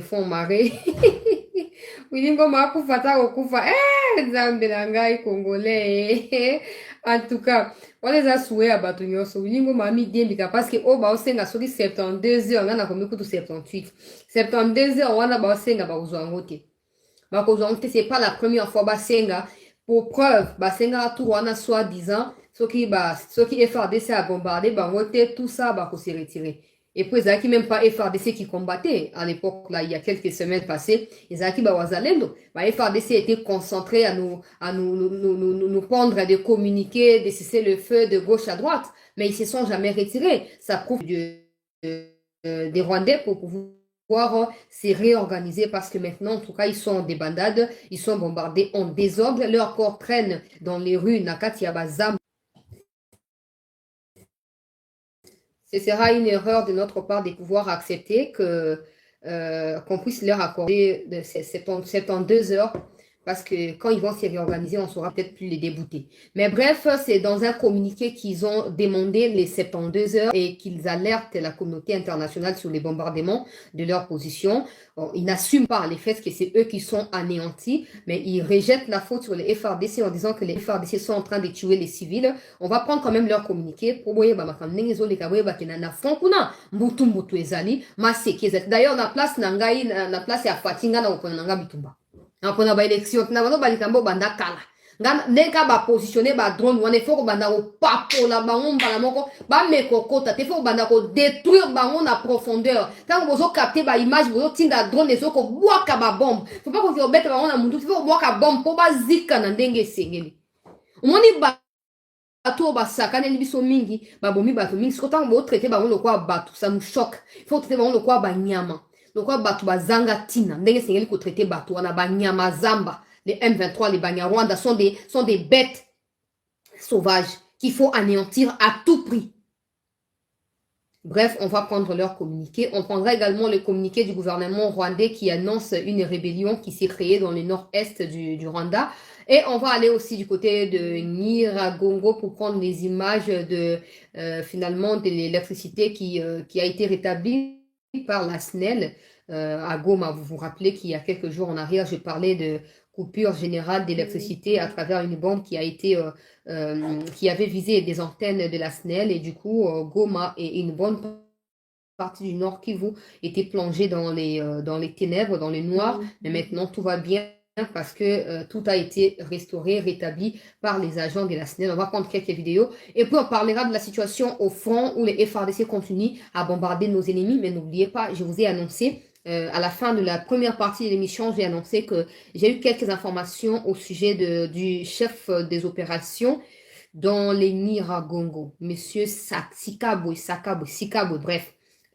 font marrer. Wilingo makufata okufa. Nzambe na ngai congolais. En tout cas, on les a souhaité à bato nyonso. Wilingo mami diembika parce que oh ba osenga soki 72 heures ngana komi kutu 78. 72 heures wana ba osenga ba uzwango te. Ba kozwango te, c'est pas la première fois ba senga. Pour preuve, ba senga tout wana soi-disant soki FRDC a bombardé bango te, tout ça ba ko se retirer. Et puis, ils n'avaient même pas FRDC qui combattait à l'époque, là, il y a quelques semaines passées. Ils avaient Wazalendo. FRDC était concentré à nous pendre, de communiquer, de cesser le feu de gauche à droite. Mais ils se sont jamais retirés. Ça prouve des Rwandais pour pouvoir se réorganiser parce que maintenant, en tout cas, ils sont en débandade, ils sont bombardés en désordre. Leurs corps traînent dans les rues Nakati Yabazam. Ce sera une erreur de notre part de pouvoir accepter qu'on puisse leur accorder 72 heures parce que quand ils vont se réorganiser, on saura peut-être plus les débouter. Mais bref, c'est dans un communiqué qu'ils ont demandé les 72 heures et qu'ils alertent la communauté internationale sur les bombardements de leur position. Bon, ils n'assument pas les faits que c'est eux qui sont anéantis, mais ils rejettent la faute sur les FRDC en disant que les FRDC sont en train de tuer les civils. On va prendre quand même leur communiqué pour d'ailleurs na place nangai na place ya fatinga na opona nanga bitumba na opona ba élection na bano balikambo banda kala ndeka ba positionner ba drone wana faut banda ko papola bango mbala moko ba mekokota te faut banda ko détruire bango na profondeur tant bozo capter ba image bozo tinda drone ezo ko bwaka ba bombe faut pas ko obeta bango na mundu faut bwaka bombe po ba zika na ndenge sengeli umoni ba bato basakaneli biso mingi babomi bato mingi siko ntango botraite bango lokwa bato ça nous choque faut traiter bango lokwa banyama lokwa bato bazanga tina ndenge sengeli kotraite bato wana banyama zamba les M23 les Banyarwanda sont des bêtes sauvages qu'il faut anéantir à tout prix. Bref, on va prendre leur communiqué. On prendra également le communiqué du gouvernement rwandais qui annonce une rébellion qui s'est créée dans le nord-est du Rwanda. Et on va aller aussi du côté de Nyiragongo pour prendre les images de finalement de l'électricité qui a été rétablie par la SNEL à Goma. Vous vous rappelez qu'il y a quelques jours en arrière, je parlais de coupure générale d'électricité à travers une bombe qui a été qui avait visé des antennes de la SNEL et du coup Goma et une bonne partie du Nord Kivu était plongée dans les ténèbres, dans le noir, mais maintenant tout va bien parce que tout a été restauré, rétabli par les agents de la SNEL. On va prendre quelques vidéos et puis on parlera de la situation au front où les FRDC continuent à bombarder nos ennemis, mais n'oubliez pas, je vous ai annoncé à la fin de la première partie de l'émission, j'ai annoncé que j'ai eu quelques informations au sujet du chef des opérations dans les Nyiragongo, Monsieur Sikabwe, bref.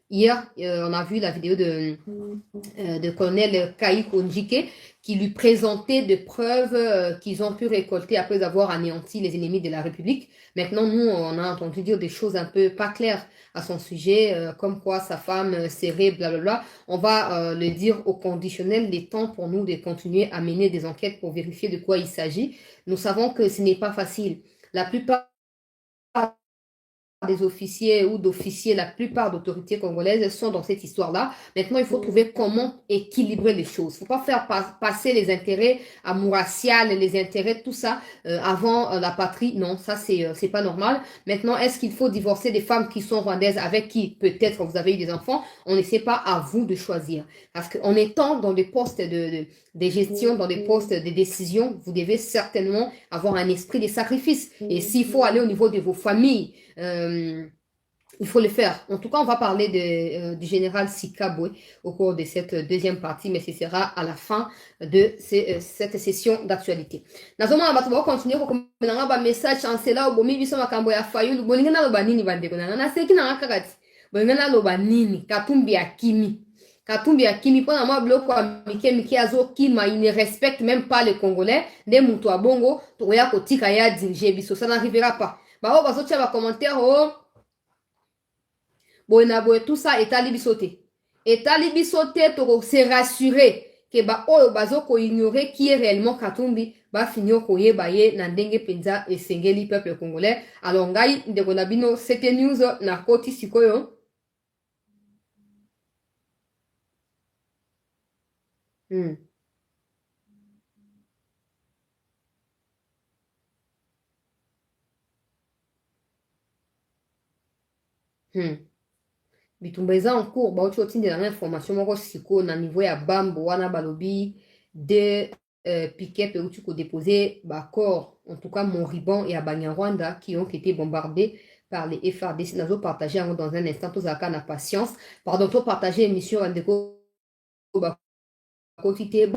Hier, on a vu la vidéo de colonel Kaïk Onjike qui lui présentait des preuves qu'ils ont pu récolter après avoir anéanti les ennemis de la République. Maintenant, nous, on a entendu dire des choses un peu pas claires à son sujet, comme quoi sa femme serait blablabla. On va le dire au conditionnel, les temps pour nous de continuer à mener des enquêtes pour vérifier de quoi il s'agit. Nous savons que ce n'est pas facile. La plupart des officiers ou d'officiers, la plupart d'autorités congolaises sont dans cette histoire-là. Maintenant, il faut trouver comment équilibrer les choses. Il ne faut pas faire passer les intérêts amouraciaux, les intérêts, tout ça, avant la patrie. Non, ça, c'est pas normal. Maintenant, est-ce qu'il faut divorcer des femmes qui sont rwandaises avec qui, peut-être, vous avez eu des enfants? On ne sait pas, à vous de choisir. Parce qu'en étant dans des postes de gestion, dans des postes de décision, vous devez certainement avoir un esprit de sacrifice. Et s'il faut aller au niveau de vos familles, il faut le faire. En tout cas, on va parler du général Sikabwe au cours de cette deuxième partie, mais ce sera à la fin de cette session d'actualité. Nazoma na bato ba continuer ko komena ba message chancela obomi biso makambo ya fayulu bolinga na loba nini bandeko na seki na kakati bolinga na loba nini Katumbi Akimi pona mwa bloko ya mike azokima, il ne respecte même pas les Congolais. Nde mutu a bongo tokoya kotika ya diriger biso, ça n'arrivera pas. Ba o bazotia ba commentaire boye na boye tout ça etali biso te toko se rassurer ke ba oyo bazoko ignorer qui est réellement Katumbi ba finir koyeba ye na ndenge penza esengeli peuple congolais. Alors ngai ndeko na bino c'était news na koti sikoyo. Hmm. Hmm. Bitumba eza en cours bauti otindela na information moko sikoyo na niveau ya bambo wana balobi de piquet euti kodépose baccorps en tout cas moribond et à Banyarwanda qui ont été bombardés par les FRDC nazo partager yango dans un instant tozalaka na patience pardon to partager émission bandeko bakoti te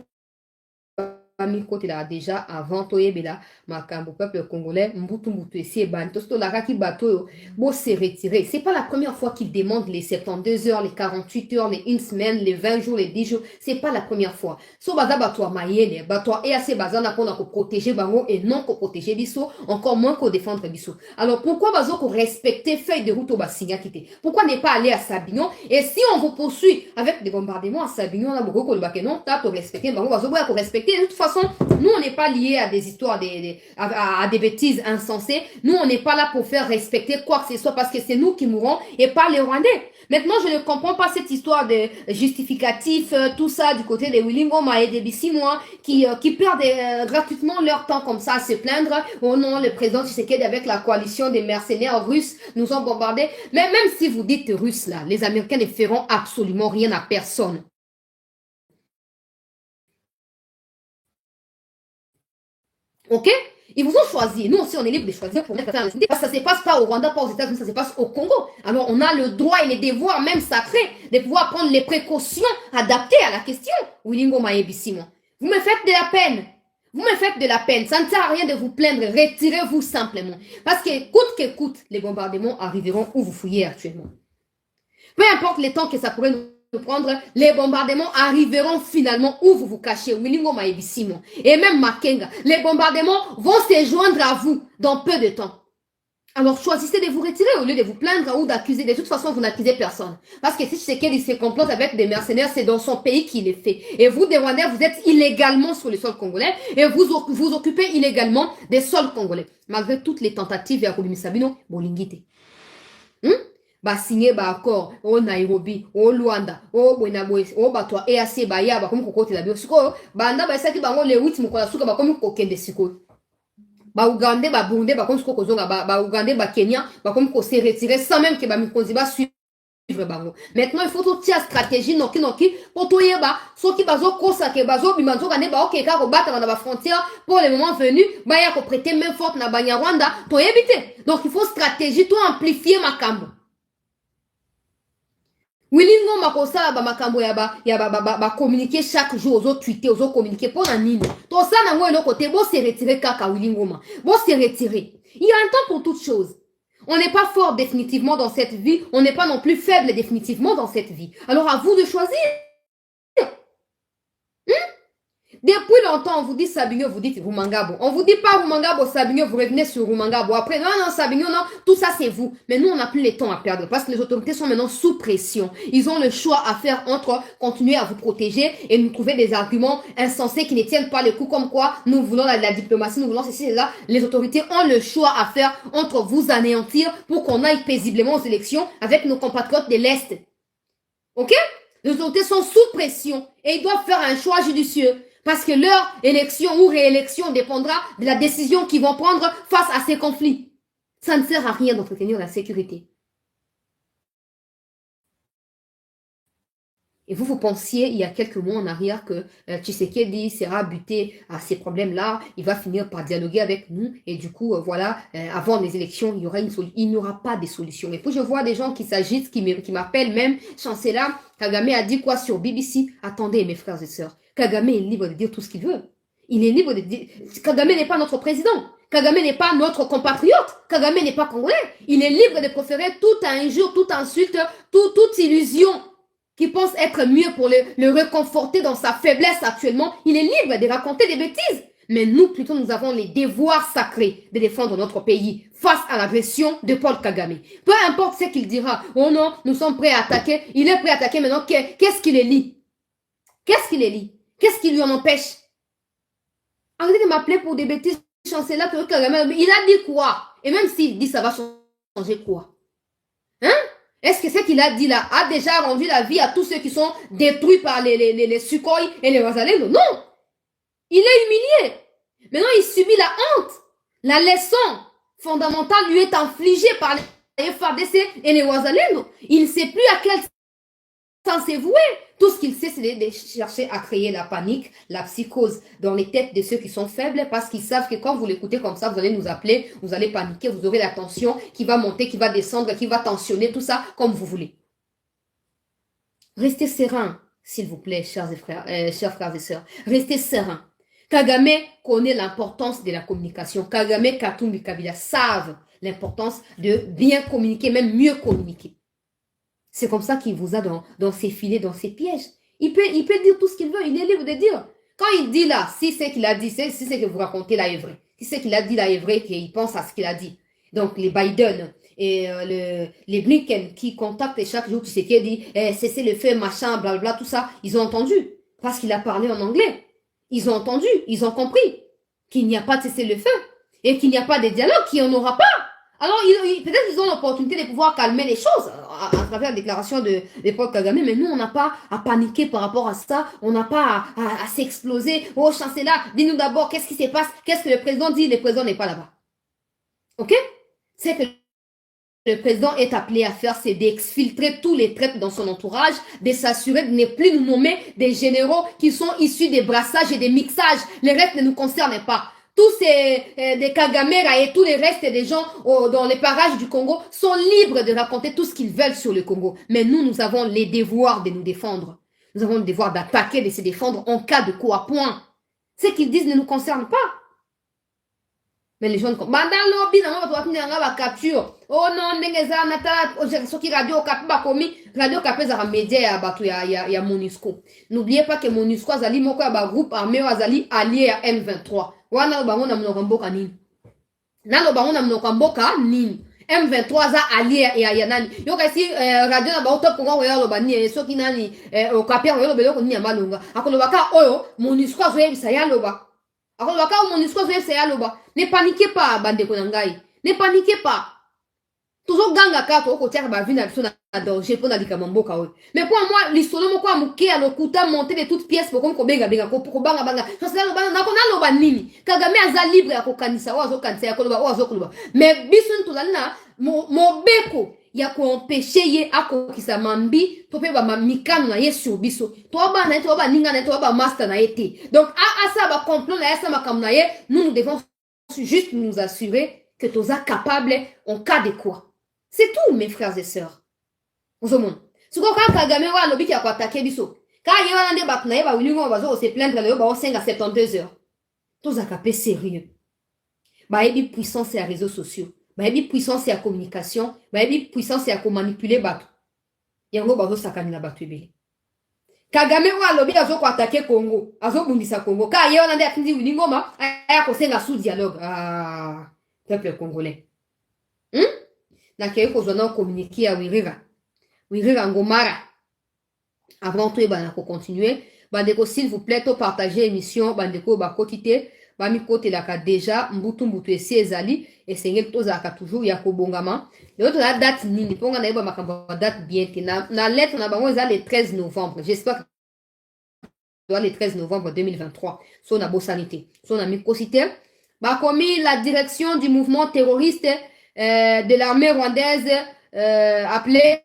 mikotela déjà avant toyebela makambo peuple congolais mbutu mbutu esi ebani tosi tolakaki bato oyo bose retirer c'est pas la première fois qu'ils demandent les 72 heures les 48 heures les une semaine les 20 jours les 10 jours c'est pas la première fois so baza bato ya mayele bato ya EAC baza na mpona koprotéger bango et non koprotéger biso encore moins kodéfendre biso alors pourquoi bazo korespecter feuille de route oyo basignaki te pourquoi ne pas aller à Sabignon et si on vous poursuit avec des bombardements à Sabignon na bokoki kolobake non ta korespecter bango bazoboya korespecter de toute façon nous, on n'est pas liés à des histoires, à des bêtises insensées. Nous, on n'est pas là pour faire respecter quoi que ce soit parce que c'est nous qui mourrons et pas les Rwandais. Maintenant, je ne comprends pas cette histoire de justificatif, tout ça du côté des Willingoma et des Bissimois qui perdent gratuitement leur temps comme ça à se plaindre. Oh non, le président Tshisekedi avec la coalition des mercenaires russes nous ont bombardés. Mais même si vous dites russes là, les Américains ne feront absolument rien à personne. Ok? Ils vous ont choisi. Nous aussi, on est libre de choisir pour mettre parce que ça ne se passe pas au Rwanda, pas aux États-Unis, ça se passe au Congo. Alors, on a le droit et les devoirs, même sacrés, de pouvoir prendre les précautions adaptées à la question. Wilingo Maébissimo. Vous me faites de la peine. Vous me faites de la peine. Ça ne sert à rien de vous plaindre. Retirez-vous simplement. Parce que, coûte que coûte, les bombardements arriveront où vous fouillez actuellement. Peu importe les temps que ça pourrait nous prendre, les bombardements arriveront finalement où vous vous cachez. Et même Makenga, les bombardements vont se joindre à vous dans peu de temps. Alors choisissez de vous retirer au lieu de vous plaindre ou d'accuser. De toute façon, vous n'accusez personne. Parce que si c'est qu'il se complote avec des mercenaires, c'est dans son pays qu'il est fait. Et vous, des Rwandais, vous êtes illégalement sur le sol congolais et vous occupez illégalement des sols congolais. Malgré toutes les tentatives à Rubimi Sabino, Bolingite. Basigné accord au Nairobi au Luanda au Bwenaboe au bato EAC baya bakomi kokotela bio sikoyo banda basaki bango le 8 mokola suka bakomi kokende sikoyo ba Ugandais ba Burundi bakomi sikoyo kozonga ba Ugandais ba Kenya bakomi ko se retirer sans même que ba mikonzi ba suivre bango maintenant il faut tout tia stratégie noki pour toyeba soki bazo kosa ke bazo bimanzo kane ba okeka ko battre na ba frontière pour le moment venu ba ya ko prêter main forte na Banyarwanda to éviter donc il faut stratégie to amplifier makambo Wilingo makosala ba makambo ba communiquer chaque jour aux autres tweeter aux autres communiquer pour la nini. To ça na ngo côté bo se retirer kaka Wilingo ma. Bo se retirer. Il y a un temps pour toute chose. On n'est pas fort définitivement dans cette vie, on n'est pas non plus faible définitivement dans cette vie. Alors à vous de choisir. Depuis longtemps, on vous dit Sabinyo, vous dites Rumangabo. On vous dit pas Rumangabo, Sabinyo, vous revenez sur Rumangabo. Après, non, Sabinyo, non, tout ça c'est vous. Mais nous, on n'a plus le temps à perdre parce que les autorités sont maintenant sous pression. Ils ont le choix à faire entre continuer à vous protéger et nous trouver des arguments insensés qui ne tiennent pas le coup comme quoi nous voulons la diplomatie, nous voulons ceci et là. Les autorités ont le choix à faire entre vous anéantir pour qu'on aille paisiblement aux élections avec nos compatriotes de l'Est. Ok? Les autorités sont sous pression et ils doivent faire un choix judicieux. Parce que leur élection ou réélection dépendra de la décision qu'ils vont prendre face à ces conflits. Ça ne sert à rien d'entretenir la sécurité. Et vous pensiez, il y a quelques mois en arrière, que Tshisekedi sera buté à ces problèmes-là, il va finir par dialoguer avec nous, et du coup, voilà, avant les élections, il n'y aura pas de solution. Et puis je vois des gens qui s'agitent, qui m'appellent même, chancelier, Kagame a dit quoi sur BBC? Attendez, mes frères et sœurs, Kagame est libre de dire tout ce qu'il veut. Il est libre de dire... Kagame n'est pas notre président. Kagame n'est pas notre compatriote. Kagame n'est pas congolais. Il est libre de préférer tout injure, toute insulte, toute illusion qui pense être mieux pour le réconforter dans sa faiblesse actuellement. Il est libre de raconter des bêtises. Mais nous, plutôt, nous avons les devoirs sacrés de défendre notre pays face à l'agression de Paul Kagame. Peu importe ce qu'il dira. Oh non, nous sommes prêts à attaquer. Il est prêt à attaquer maintenant. Qu'est-ce qu'il élit? Qu'est-ce qu'il élit? Qu'est-ce qui lui en empêche? Arrêtez de m'appeler pour des bêtises, chancelier Kagame. Il a dit quoi? Et même s'il dit ça va changer quoi? Hein? Est-ce que ce qu'il a dit là a déjà rendu la vie à tous ceux qui sont détruits par les Sukhoi et les Wazalendo? Non. Il est humilié. Maintenant, il subit la honte. La leçon fondamentale lui est infligée par les FARDC et les Wazalendo. Il ne sait plus à quel sens c'est voué. Tout ce qu'il sait, c'est de chercher à créer la panique, la psychose dans les têtes de ceux qui sont faibles parce qu'ils savent que quand vous l'écoutez comme ça, vous allez nous appeler, vous allez paniquer, vous aurez la tension qui va monter, qui va descendre, qui va tensionner, tout ça comme vous voulez. Restez serein, s'il vous plaît, chers frères et sœurs. Restez serein. Kagame connaît l'importance de la communication. Kagame, Katumbi, Kabila savent l'importance de bien communiquer, même mieux communiquer. C'est comme ça qu'il vous a dans ses filets, dans ses pièges. Il peut dire tout ce qu'il veut, il est libre de dire. Quand il dit là, si c'est qu'il a dit, si c'est que vous racontez là est vrai, si c'est qu'il a dit là est vrai, qu'il pense à ce qu'il a dit. Donc les Biden et les Blinken qui contactent chaque jour, tu sais qui dit cessez le feu, machin, blablabla, tout ça, ils ont entendu. Parce qu'il a parlé en anglais. Ils ont entendu, ils ont compris qu'il n'y a pas de cessez le feu et qu'il n'y a pas de dialogue, qu'il n'y en aura pas. Alors, peut-être qu'ils ont l'opportunité de pouvoir calmer les choses à travers la déclaration de Paul Kagame, mais nous, on n'a pas à paniquer par rapport à ça, on n'a pas à s'exploser. Oh, chancelier, dis-nous d'abord qu'est-ce qui se passe, qu'est-ce que le président dit, le président n'est pas là-bas. Ok? C'est que le président est appelé à faire, c'est d'exfiltrer tous les traîtres dans son entourage, de s'assurer de ne plus nous nommer des généraux qui sont issus des brassages et des mixages. Les restes ne nous concernent pas. Tous des Kagamera et tous les restes des gens dans les parages du Congo sont libres de raconter tout ce qu'ils veulent sur le Congo. Mais nous avons les devoirs de nous défendre. Nous avons le devoir d'attaquer, de se défendre en cas de coup à point. Ce qu'ils disent ne nous concerne pas. Mais les gens comme lobby capture. Oh non, ndengeza nata soki radio kapi bakomi radio kapi za média ya bato ya MONUSCO. N'oubliez pas que MONUSCO azali moko ya ba groupe armé azali allié à M23. Wana bango na mnoka mboka nini? Nalo bango na mnoka mboka nini? M23 za allié ya nani? Yo kasi radio na ba top kongo ya loba ni soki nani okapi ya loba loko ni ya malunga. Akoloba ka oyo MONUSCO zo yebisa ya loba. Alors, ne paniquez pas, bande konangai. Ne paniquez pas. Toujours ganga kato oko tiaka ba vina biso na danger pour na likamambo kawe. Mais pour moi, l'isolo moko amuke a lokuta monter de toutes pièces pour comme ko benga ko banga banga. Ça c'est là na ko na loba nini. Kagame aza libre ya ko kanisa wa zo kanisa ya ko loba wa zo ko loba. Mais biso ntozali na mobeko ya ko empêcher ye akokisa mambi to pe ba mamikano na ye sur biso. To ba na to ba ninga na to ba master na été. Donc ça ba complot na ça makam na ye, nous devons juste nous assurer que tu es capable en cas de quoi. C'est tout, mes frères et sœurs. Vous avez ce qu'on Kagame wa lobi qui a attaqué biso. Quand il y a un débat na ye ba wilingo ba zo se plaindre le ba 5 à 72 heures. Tous a capé sérieux. Ba yebi puissance et réseaux sociaux. Ba yebi puissance et communication, ba yebi puissance et manipuler bato. Yango ba zo sakani na bato ebele. Kagame wa lobi azo ko attaquer Congo, azo bundisa Congo. Ka ye wana nde atindi wilingo ma aya ko senga sous dialogue. Ah, peuple congolais. Na keye ko zona communiquer à Wirira Ngomara. Avant tout ba na ko continuer, bandeko s'il vous plaît to partager émission bandeko ba kotité, ba mi kote la ka déjà mbutu esi ezali et sengel to za ka toujours ya ko bongama. Le autre la date nini ponga na yeba makambo date bien que na lettre na bango ezali le 13 novembre. J'espère que le 13 novembre 2023 son na bosanité. Son na microcité ba commis la direction du mouvement terroriste de l'armée rwandaise appelée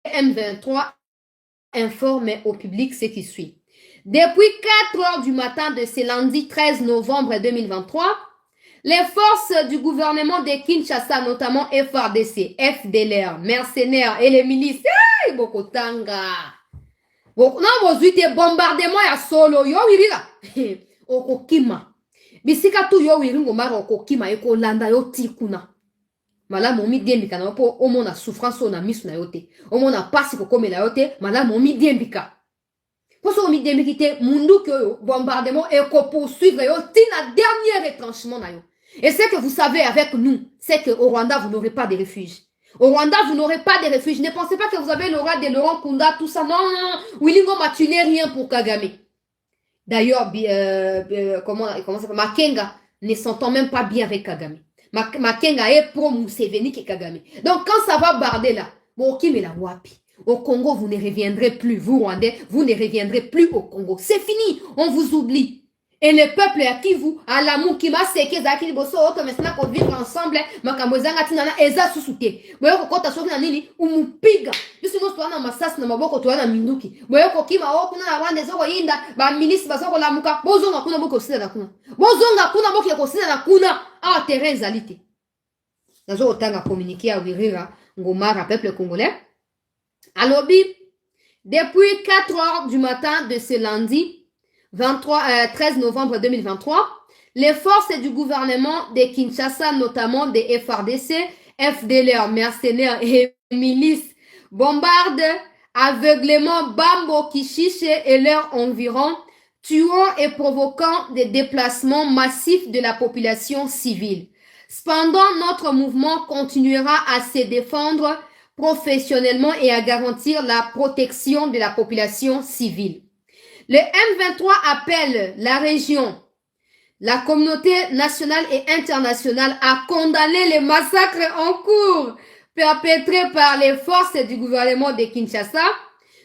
M23 informe au public ce qui suit. Depuis 4 heures du matin de ce lundi 13 novembre 2023, les forces du gouvernement de Kinshasa, notamment FARDC, FDLR, mercenaires et les milices, Bokotanga. Non, vous avez bombardement ya solo, yo wirira. Okokima. Bisika tu yo wiringo mara okokima eko landa yo tikuna. Mala momi dembika na po omona souffrance na misu na yote. Omona pasi ko komela yote, mala momi dembika. Poso momi dembikite mundu que bombardement et ko poursuivre yo tina dernier retranchement na yo. Et ce que vous savez avec nous, c'est que au Rwanda vous n'aurez pas de refuge. Au Rwanda vous n'aurez pas de refuge. Ne pensez pas que vous avez le roi de Laurent Kunda tout ça. Non, Wilingo m'a tué rien pour Kagame. D'ailleurs, comment ça s'appelle, Makenga ne s'entend même pas bien avec Kagame. Makenga est pro Museveni que Kagame. Donc quand ça va barder là, Bon, qui me la wapi? Au Congo, vous ne reviendrez plus. Vous, Rwandais, vous ne reviendrez plus au Congo. C'est fini. On vous oublie. Et le peuple à qui vous, à l'amour qui m'a séqué, qui bosso, maintenant qu'on vivre ensemble, makamwezanga tinana, eza susute. Boyo kokota soki na nini, umupiga. Yusi no tuana masasi na maboko tuana minduki. Boyo kokima o kuna na wande zoko yinda, ba ministre basoko la muka, bozonga kuna boko sida na kuna. Bozonga kuna boko ya kosida na kuna. Ah, terrain zalite. Nazo otanga communiquer à Wirira, Ngomara, peuple congolais. Alobi, depuis 4 heures du matin de ce lundi, 13 novembre 2023, les forces du gouvernement de Kinshasa, notamment des FRDC, FDLR, mercenaires et milices, bombardent aveuglément Bambo, Kishiche et leurs environs, tuant et provoquant des déplacements massifs de la population civile. Cependant, notre mouvement continuera à se défendre professionnellement et à garantir la protection de la population civile. Le M23 appelle la région, la communauté nationale et internationale à condamner les massacres en cours perpétrés par les forces du gouvernement de Kinshasa.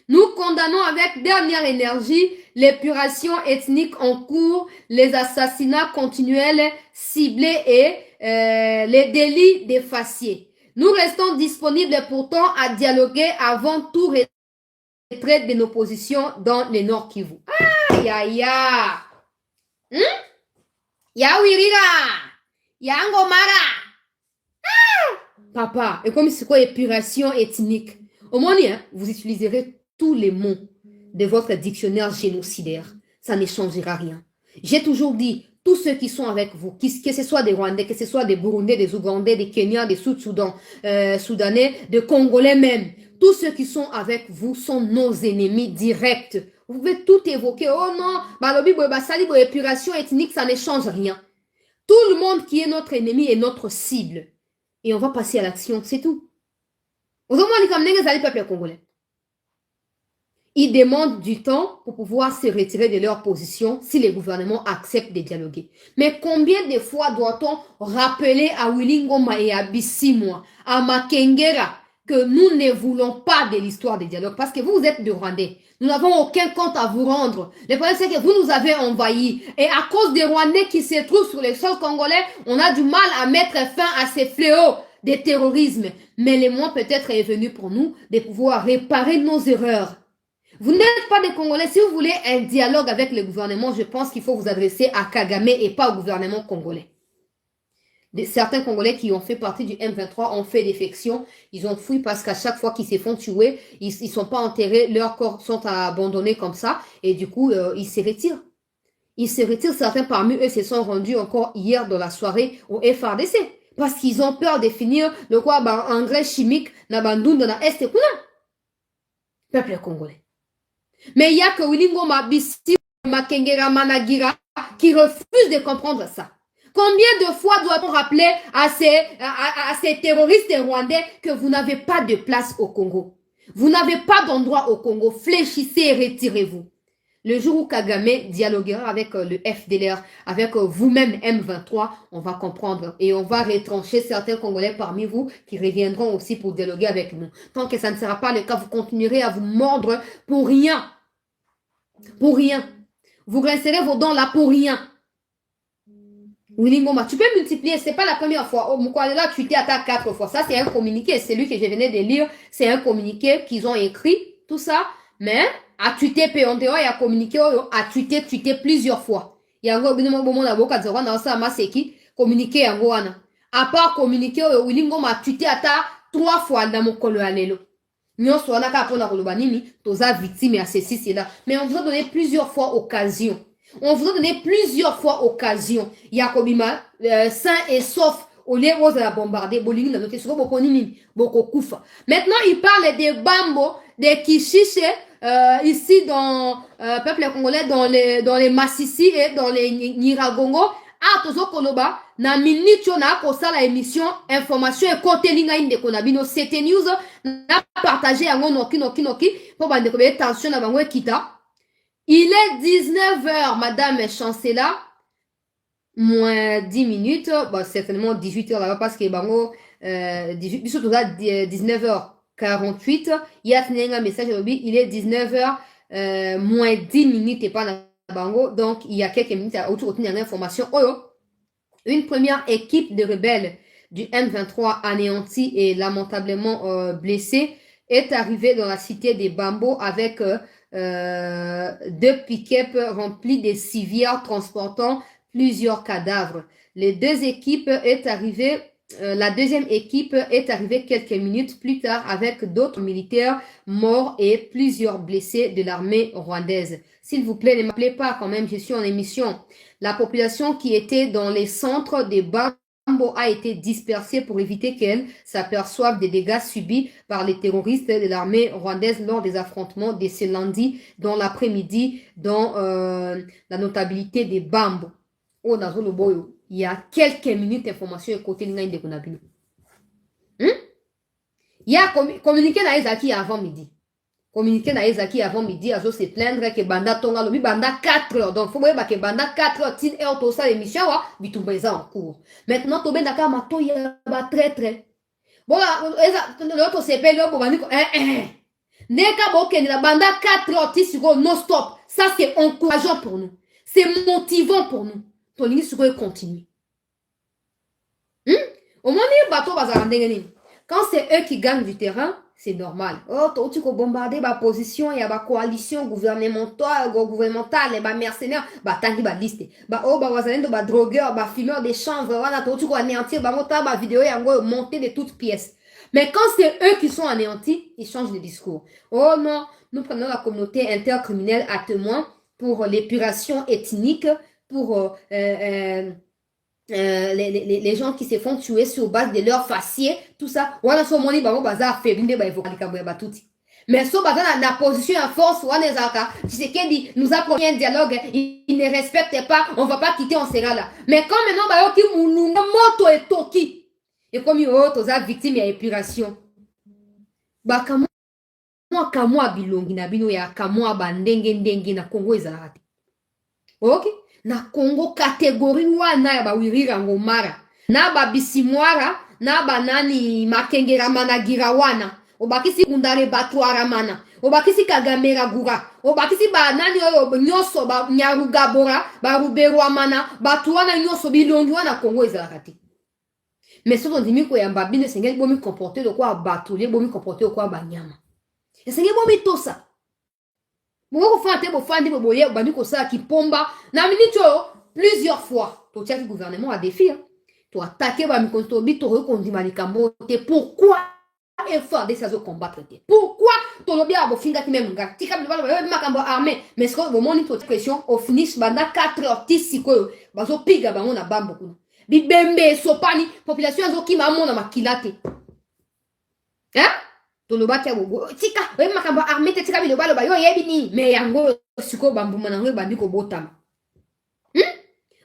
Nous condamnons avec dernière énergie l'épuration ethnique en cours, les assassinats continuels ciblés et les délits des faciès. Nous restons disponibles pourtant à dialoguer avant tout retrait de nos positions dans le Nord Kivu. Aïe, aïe, aïe. Ya Wirira. Ya Ngomara. Papa, et comme c'est quoi épuration ethnique? Au moins, vous utiliserez tous les mots de votre dictionnaire génocidaire. Ça ne changera rien. J'ai toujours dit, tous ceux qui sont avec vous, que ce soit des Rwandais, que ce soit des Burundais, des Ougandais, des Kenyans, des Soudanais, des Congolais même, tous ceux qui sont avec vous sont nos ennemis directs. Vous pouvez tout évoquer. Oh non, balobi basali épuration ethnique, ça ne change rien. Tout le monde qui est notre ennemi est notre cible. Et on va passer à l'action, c'est tout. Vous avez comme les peuple congolais. Ils demandent du temps pour pouvoir se retirer de leur position si les gouvernements acceptent de dialoguer. Mais combien de fois doit-on rappeler à Willy Ngoma et à Bissimwa, à Makengera, que nous ne voulons pas de l'histoire des dialogues parce que vous êtes des Rwandais. Nous n'avons aucun compte à vous rendre. Le problème, c'est que vous nous avez envahis. Et à cause des Rwandais qui se trouvent sur le sol congolais, on a du mal à mettre fin à ces fléaux de terrorisme. Mais le moment peut-être est venu pour nous de pouvoir réparer nos erreurs. Vous n'êtes pas des Congolais. Si vous voulez un dialogue avec le gouvernement, je pense qu'il faut vous adresser à Kagame et pas au gouvernement congolais. Certains Congolais qui ont fait partie du M23 ont fait défection. Ils ont fui parce qu'à chaque fois qu'ils se font tuer, ils sont pas enterrés, leurs corps sont abandonnés comme ça. Et du coup, ils se retirent. Ils se retirent. Certains parmi eux se sont rendus encore hier dans la soirée au FRDC. Parce qu'ils ont peur de finir le quoi, engrais chimique, na bandunda na est kuna. Peuple congolais. Mais il y a que Wilingo Mabisi, Makengera Managira qui refusent de comprendre ça. Combien de fois doit-on rappeler à ces terroristes rwandais que vous n'avez pas de place au Congo? Vous n'avez pas d'endroit au Congo. Fléchissez et retirez-vous. Le jour où Kagame dialoguera avec le FDLR, avec vous-même M23, on va comprendre et on va retrancher certains Congolais parmi vous qui reviendront aussi pour dialoguer avec nous. Tant que ça ne sera pas le cas, vous continuerez à vous mordre pour rien. Pour rien. Vous grincerez vos dents là pour rien. Willy Ngoma, tu peux multiplier, c'est pas la première fois. Oh, Moukwalera, tu t'es attaqué 4 fois. Ça, c'est un communiqué. C'est lui que je venais de lire. C'est un communiqué qu'ils ont écrit, tout ça. Mais, à tweeter Péondéo et à communiquer, à tweeter plusieurs fois. Il y a un gros moment d'avocat de Rwanda, ça m'a séqué, communiquer à Rwanda. À part communiquer, Willy Ngoma, tweeté à ta 3 fois dans mon colo alelo. Nous sommes là pour la Rolobanini, tous à victime à ceci, c'est là. Mais on vous a donné plusieurs fois occasion. On vous a donné plusieurs fois occasion. Yakobima, sain et sauf, au lieu de la bombarder, Boling, notre sur Bokonini, Bokokoufa. Maintenant, il parle des Bambo, des Kishiche, ici dans, peuple congolais, dans les Massissi et dans les Niragongo. Ah, tozo koloba, na minute na kosala émission, information et contenu nga inde konabino, c'était news, na partagé yango noki, pour bande kobe tension na bango kita. Il est 19h, madame Chancela, moins 10 minutes, bon, certainement 18h là-bas parce que bango, 19h40, 48. Il y a un message, il est 19h moins 10 minutes et pas dans Bango. Donc, il y a quelques minutes autour d'une information. Une première équipe de rebelles du M23 anéantie et lamentablement blessée est arrivée dans la cité des Bambo avec 2 pick-up remplis de civières transportant plusieurs cadavres. La deuxième équipe est arrivée quelques minutes plus tard avec d'autres militaires morts et plusieurs blessés de l'armée rwandaise. S'il vous plaît, ne m'appelez pas quand même, je suis en émission. La population qui était dans les centres des Bambo a été dispersée pour éviter qu'elle s'aperçoive des dégâts subis par les terroristes de l'armée rwandaise lors des affrontements de ce lundi dans l'après-midi dans la notabilité des Bambo. Oh, dans le boyo. Il y a quelques minutes d'information et côté de Konabino. Il y a communiqué dans Ezaki avant midi. Communiqué dans Ezaki avant midi, à se plaindre que Banda Tonga lobi Banda 4 heures. Donc, faut voir que Banda 4 heures, 10 heures, tout ça, l'émission, bitumba en cours. Maintenant, Tobé Naka Mato, il y a très très. Bon, l'autre CP, l'autre, bon, Neka Boken, la Banda 4 heures, 10 secondes, non stop. Ça, c'est encourageant pour nous. C'est motivant pour nous. Ton ligne sur continue. Au moins, bateau quand c'est eux qui gagnent du terrain, c'est normal. Oh, tu peux bombarder ma position, il y a ma coalition gouvernementale, les mercenaires, tangi liste. Wazalendo, drogueur, fumeur des chanvres, tu peux anéantir, ma vidéo et monter de toutes pièces. Mais quand c'est eux qui sont anéantis, ils changent de discours. Oh non, nous prenons la communauté intercriminelle à témoin pour l'épuration ethnique, pour les gens qui se font tuer sur base de leur faciès, tout ça. Voilà, so moni bango bazar féminin ba évoquer batuti. Mais so bazar la position en force wana ezaka. Tu sais qu'elle dit nous a promis un dialogue, il ne respecte pas, on va pas quitter, on sera là. Mais quand maintenant ba yo ki mulunga moto et toki. Et comme yo toza victime ya épuration. Ba kamwa bilongi na bino ya kamwa bandenge na Congo ezalaka. OK? Na Congo catégorie wana ya bawirira ngomara na babisimwara na banani makengera managira wana obakisi kundare batwara mana obakisi kagamera gura obakisi banani oyo nyoso ba nyarugabora baruberwa mana batwana nyoso bilongi wana Congo ezalaka te. Mais soki ondimi koyamba bino esengeli bomi comporter lokola batule bomi comporter lokola banyama esengeli bomi tosa. Vous faites qui pomba na minute plusieurs fois. Tu tiens le gouvernement à défi. Tu attaquer ba mikontobi to rekondi malikambo. Pourquoi effort de ça combattre? Pourquoi to lobi abo finga ki même nga. Tika bala makambo armée. Mais ce que vous moni to pression au finish banda 4 heures tisiko bazo piga bango na bambo kuna. Bibembe sopani population azo ki mamona makilate. Hein? Tolobaki bobo tika we makambo armée te tika biloba loba yo yebi ni mais yango siko bambuma nango bandi ko botama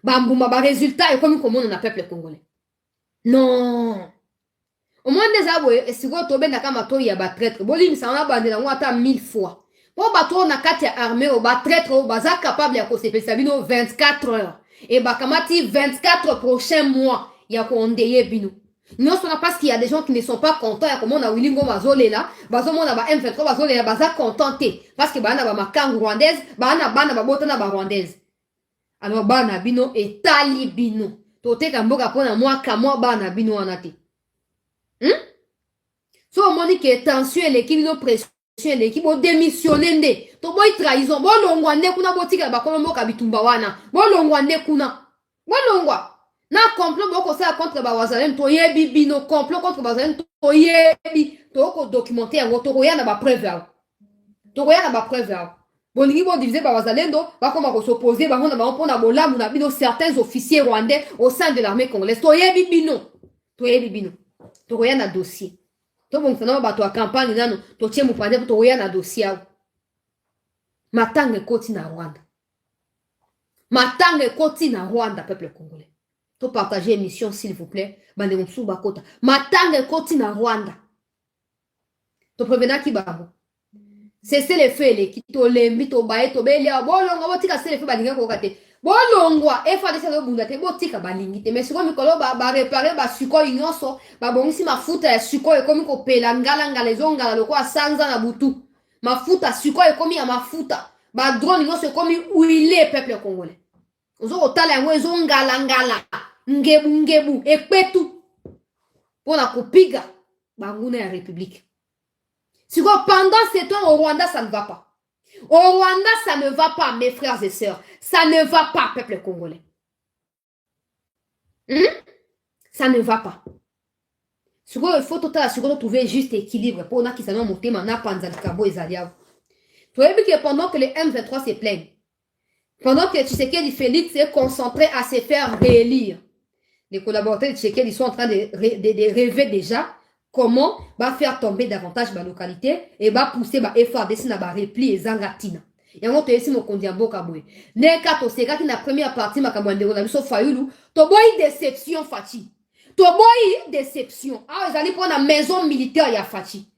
bambuma ba résultat et comme on a peuple congolais non au moins des abwe siko tobe na kama to ya ba traître bolimi ça on a bandé na ata 1000 fois po bato na kati ya armée o ba traître o baza capable ya ko sepesa bino 24 heures et ba kamati 24 prochains mois ya ko ondeye bino. Non, ce n'est pas parce qu'il y a des gens qui ne sont pas contents. Il y a comme on a Willingo Mazole là. Bazomo na ba M23 Mazole là. Baza contenté. Parce que bana ba makangu rwandaise. Bana ba botana ba rwandaise. Alors bana bino et tali bino. Tote kamboka pona moi kamwa bana bino anate. So on dit que tension l'équipe no pression l'équipe o démissionner nde. To boy trahison. Bo longwande kuna botika ba kono mboka bitumba wana. Bo longwande kuna. Bo longwa. Na complot boko ça contre Bawazalem to yebi bino complot contre Bawazalem to yebi to ko documenter yango to koya na ba preuve ao to koya na ba preuve ao bolingi bo diviser Bawazalem do ba koma ko s'opposer ba na ba pona bolamu na bino certains officiers rwandais au sein de l'armée congolaise to yebi bino to koya na dossier to bon fana ba to campagne nano to tie mu pande to koya na dossier ao matanga koti na Rwanda peuple congolais. To partager émission s'il vous plaît. Bande msu bakota. Matanga koti na Rwanda. To prevena ki babo. Cessez les feux les qui to lembi to bae to belia bolonga botika cessez les feux balinga ko kate. bolongwa FARDC lo bundate botika balingite mais siko mikolo ba réparer ba suko nyonso ba bongisi mafuta ya suko ekomi ko pela ngala ezongala lokwa sanza na butu mafuta suko ekomi ya mafuta ba drone nyonso ekomi huilé peuple congolais ozo kotala yango ezongala ngebu ekpetu pona kopiga banguna ya république siko pendant ce temps au Rwanda ça ne va pas. Au Rwanda, ça ne va pas, mes frères et sœurs. Ça ne va pas, peuple congolais. Ça ne va pas. Il faut trouver juste équilibre pour nous qui s'en monter maintenant Panzalkabo et Zaliav. Tu vois que pendant que les M23 se plaignent, pendant que Tshisekedi Félix s'est concentré à se faire réélire, les collaborateurs de Tshisekedi sont en train de rêver déjà comment va faire tomber davantage la localité et va pousser ba FARDC na ba repli et zangatina. Et on te ici mon kondiambo kabwe. Ne kato seka ki na première partie makamwande na biso fayulu, to boy déception Fati. To boy déception. Ah, ils allaient prendre la maison militaire ya Fati.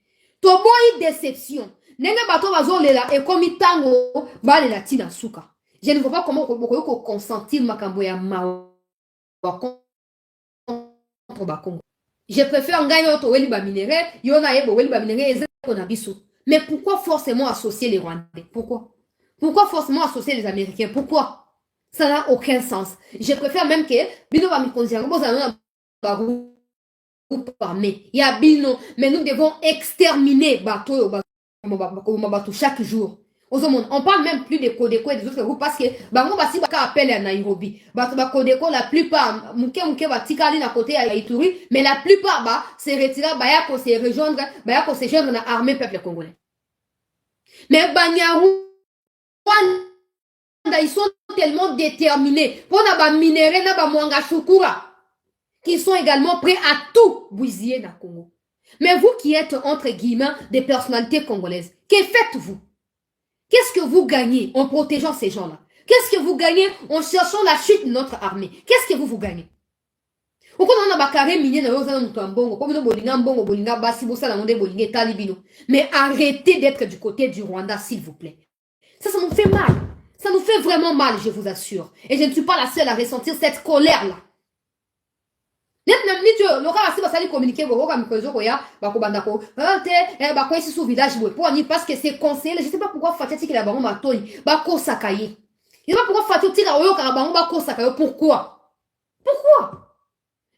To boy déception. Nenga bato bazo lela et comme tango ba le latina suka. Je ne vois pas comment ko consentir makambo ya ma contre ba Congo. Je préfère gagner autre weli ba minéré, yona yebo weli ba minéré ezeko na biso. Mais pourquoi forcément associer les Rwandais? Pourquoi? Pourquoi forcément associer les Américains? Pourquoi? Ça n'a aucun sens. Je préfère même que bino ba mi konzira bo za ba groupe armé. Ya bino, mais nous devons exterminer bato bato chaque jour. On parle même plus de Codeco et des autres groupes parce que bango basi baka appelle à Nairobi. Bato ba Codeco la plupart muke batikali na côté à Ituri, mais la plupart ba se retirer ba ya ko se rejoindre, ba ya ko se joindre na armée peuple congolais. Mais Banyaru ils sont tellement déterminés pour na ba minerai na ba mwanga shukura qui sont également prêts à tout bousiller na Congo. Mais vous qui êtes entre guillemets des personnalités congolaises, que faites-vous? Qu'est-ce que vous gagnez en protégeant ces gens-là? Qu'est-ce que vous gagnez en cherchant la chute de notre armée? Qu'est-ce que vous gagnez? Mais arrêtez d'être du côté du Rwanda, s'il vous plaît. Ça nous fait mal. Ça nous fait vraiment mal, je vous assure. Et je ne suis pas la seule à ressentir cette colère-là. Parce que c'est conseillé, je ne sais pas pourquoi Fatia tire la baron matoni, bako sakaye. Je ne sais pas pourquoi Fatia tire la oyo karabaron bako sakaye. Pourquoi? Pourquoi?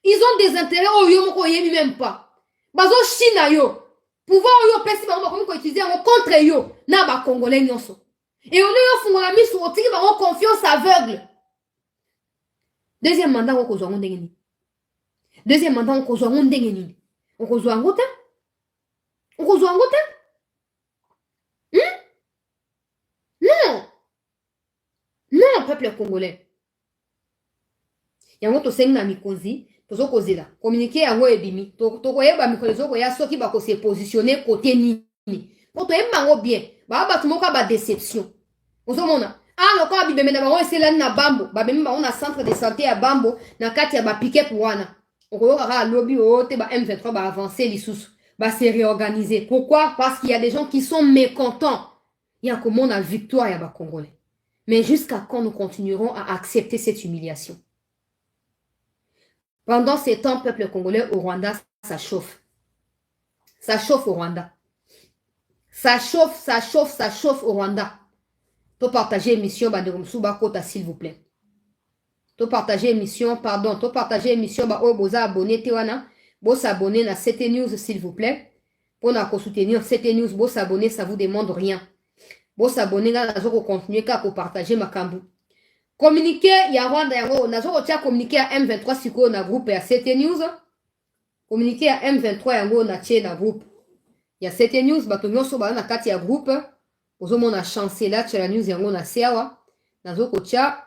Ils ont des intérêts au yo moko yemi même pas. Bazo China yo. Pouvoir yo pesi baron bako ko utiliser contre yo na ba congolais nyonso. Et on yo fungola mi sur tiki baron confiance aveugle. Deuxième mandat ko zo ngondengeni. Deuxième mandat, on kozwa ndenge nini? On kozwa ngota? On kozwa ngota? Non! Non, peuple congolais. Yango to senga mikonzi, tozo kozela. Communiquer yango ebimi. To koyeba mikolezo koya soki ba ko se positionner côté nini. Po to yeba ngo bien. Ba ba tumoka ba déception. Ozomona. Ah, lokwa bibeme na ba esela na Bambo. Ba bemba on a centre de santé à Bambo na kati ya ba piquet wana. On va lobby M23 va avancer les sous, va se réorganiser. Pourquoi? Parce qu'il y a des gens qui sont mécontents. Il y a comment la victoire y a bas congolais. Mais jusqu'à quand nous continuerons à accepter cette humiliation? Pendant ces temps, peuple congolais au Rwanda, ça chauffe. Ça chauffe au Rwanda. Ça chauffe au Rwanda. Pour partager l'émission, s'il vous plaît. To partager émission, bah oh boza abonné tewana, bo s'abonner na CT News s'il vous plaît. Pour na soutenir CT News, bo s'abonner, ça vous demande rien. Bo s'abonner là nazo continuer ka ko partager makambu. Communiquer ya Rwanda yango nazo tia communiquer à M23 siko na groupe ya CT News. Communiquer à M23 yango na tie na groupe. Ya CT News bato nyonso ba na kati ya groupe. Ozomona chancela tia la news yango na sewa. Nazo ko tia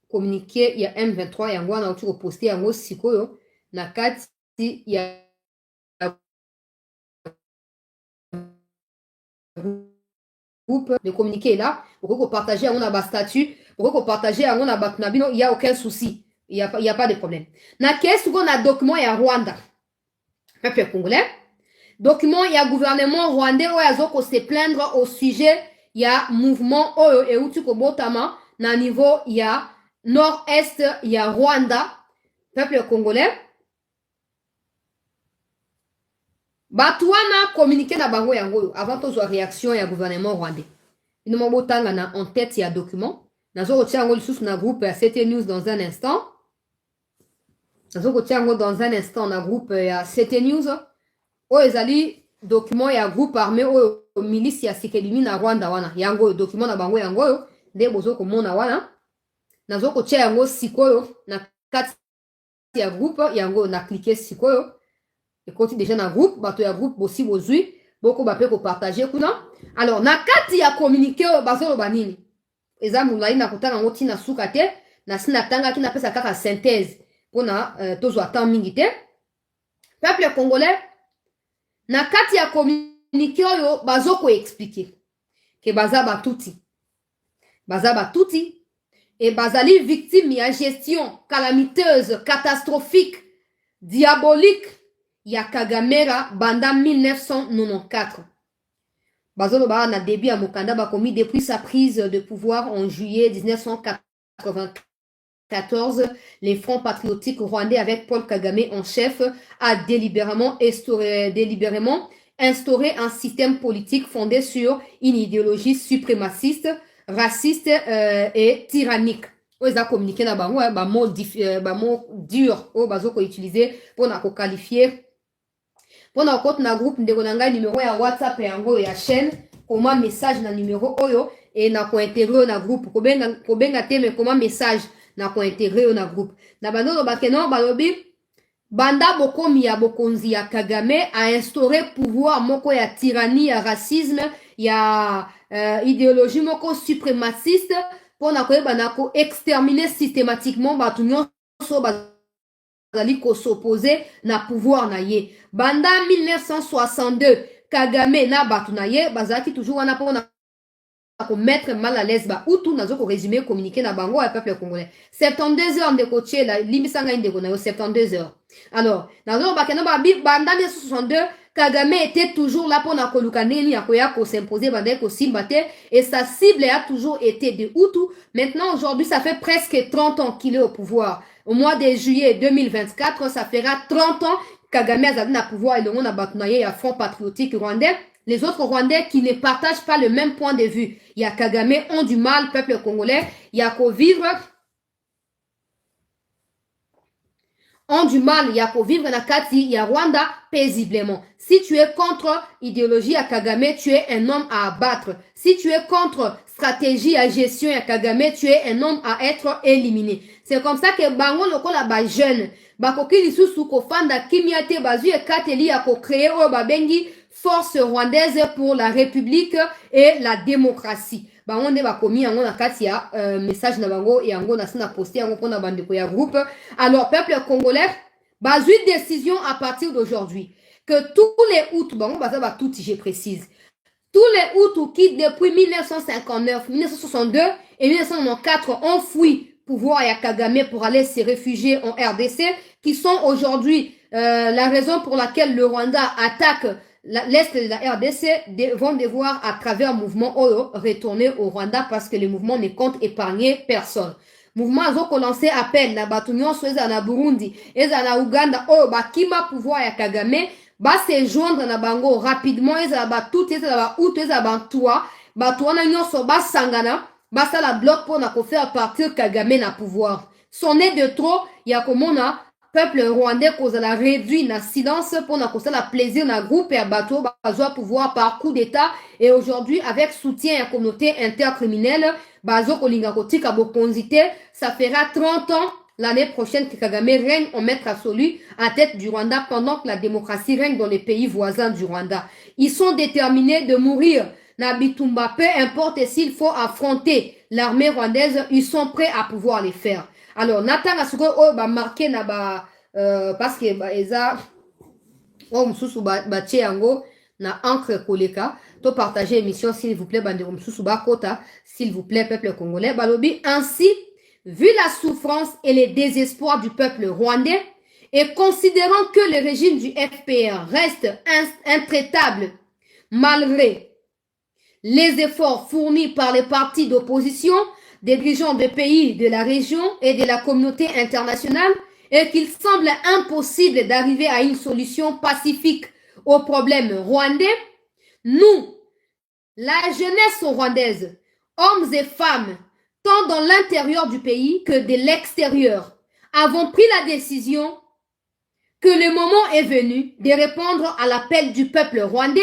communiqué ya M23 yango na uti ko poster yango sikoyo na kati ya groupe de communiquer là pour que partager yango na ba statut pour que partager yango na ba nabino il y a aucun souci il y a pas de problème na kesu ko na document ya Rwanda peuple congolais document ya gouvernement rwandais oyo azoko se plaindre au sujet ya mouvement oyo e uti ko botama na niveau ya nord-est, il y a Rwanda, peuple congolais. Batouana communiqué na bango yango avant toute réaction ya gouvernement rwandais. Nous m'ont en tête il y a document. Nazo kotia ngo lisusu na groupe ya CT News dans un instant. Nazo kotia ngo dans un instant na groupe ya CT News. O ezali document ya groupe armé o milice ya Sikelimi na Rwanda wana. Yango document na bango yango nde bozo komona wana. Nazo kotia yango sikoyo na kati ya groupe yango na cliquer sikoyo. Et continue déjà dans le groupe, bato ya groupe aussi bozui, beaucoup bape ko partager kuna. Alors na kati ya communiquer bazolo banini. Eza mulai na kutanga ngoti na suka te, na sina tanga ki na pesa kaka synthèse pona tozo atan mingi te. Peuple congolais na kati ya communiquer yo bazoko expliquer que baza batuti. Baza batuti et bazali victime ya gestion calamiteuse, catastrophique, diabolique ya Kagamera banda 1994. Bazolo ba na début à Mokanda ba commis depuis sa prise de pouvoir en juillet 1994, les fronts patriotiques rwandais avec Paul Kagame en chef a délibérément instauré un système politique fondé sur une idéologie suprémaciste, raciste et tyrannique. Ils ont communiqué na bango ba mot dur o bazoko utiliser pour na ko qualifier. Pona okot na groupe ndeko na ngai numéro ya WhatsApp yango ya chaîne comment message na numéro oyo et na ko intégrer na groupe ko benga teme comment message na ko intégrer na groupe na bando bakeno balobi banda bokomi ya bokonzi ya Kagame a instauré pouvoir moko ya tyrannie ya racisme ya idéologie moko suprémaciste pona ko bana ko exterminer systématiquement batu nyonso ko s'opposer na pouvoir na ye. Banda 1962, Kagame na batu na ye, bazaki toujours wana pona ko mettre mal à l'aise ba utu nazo ko résumer communiquer na bango à peuple congolais. 72 heures de coaché la limisanga ndeko na yo 72 heures. Alors, nazo ba kena ba banda 1962 Kagame était toujours là pour na koluka nini ya koya ko s'imposer banda ko simbate et sa cible a toujours été de Hutu. Maintenant aujourd'hui ça fait presque 30 ans qu'il est au pouvoir. Au mois de juillet 2024, ça fera 30 ans Kagame a na pouvoir et le monde a battu à Front Patriotique Rwandais. Les autres Rwandais qui ne partagent pas le même point de vue. Il y a Kagame, ont du mal, peuple congolais. Il y a qu'au vivre. Ont du mal, il y a qu'au vivre na kati, il y a Rwanda paisiblement. Si tu es contre idéologie à Kagame, tu es un homme à abattre. Si tu es contre stratégie à gestion à Kagame, tu es un homme à être éliminé. C'est comme ça que bango lokola ba jeune, ba koki lisusu ko fanda kimiate bazu e kateli ya ko créer o babengi force rwandaise pour la république et la démocratie. Bango ne ba komi yango na kati ya message na bango et yango na sina poster yango pona bandeko ya groupe. Alors peuple congolais, bazu décision à partir d'aujourd'hui que tous les Hutus, bango baza ba tout je précise. Tous les Hutus qui depuis 1959, 1962 et 1994 ont fui pouvoir à Kagame pour aller se réfugier en RDC, qui sont aujourd'hui la raison pour laquelle le Rwanda attaque l'Est de la RDC, vont devoir à travers un mouvement retourner au Rwanda parce que le mouvement ne compte épargner personne. Mouvement a lancé appel na batunyon soeza na Burundi, eza na Uganda, bakima pouvoir à Kagame, ba se joindre na bango rapidement, eza ba tout, eza ba out, eza ba toi, batuana nyonso ba sangana, basta la bloc pour na faire partir Kagame na pouvoir. Son est de trop, ya komona peuple rwandais cause la réduit na silence pour na la plaisir na groupe et à bateau bazoa pouvoir par coup d'état et aujourd'hui avec soutien à communauté intercriminelle bazo kolinga kotika bokonzité, ça fera 30 ans l'année prochaine que Kagame règne en maître absolu à tête du Rwanda pendant que la démocratie règne dans les pays voisins du Rwanda. Ils sont déterminés de mourir. Nabitumba, peu importe s'il faut affronter l'armée rwandaise, ils sont prêts à pouvoir les faire. Alors, Nathan Asuko, marqué na parce que eza msusu ba tchéango na encre koleka to partager émission s'il vous plaît bande msusu ba kota s'il vous plaît peuple congolais balobi ainsi vu la souffrance et les désespoirs du peuple rwandais et considérant que le régime du FPR reste intraitable malgré les efforts fournis par les partis d'opposition des dirigeants de pays de la région et de la communauté internationale et qu'il semble impossible d'arriver à une solution pacifique au problème rwandais, nous, la jeunesse rwandaise, hommes et femmes, tant dans l'intérieur du pays que de l'extérieur, avons pris la décision que le moment est venu de répondre à l'appel du peuple rwandais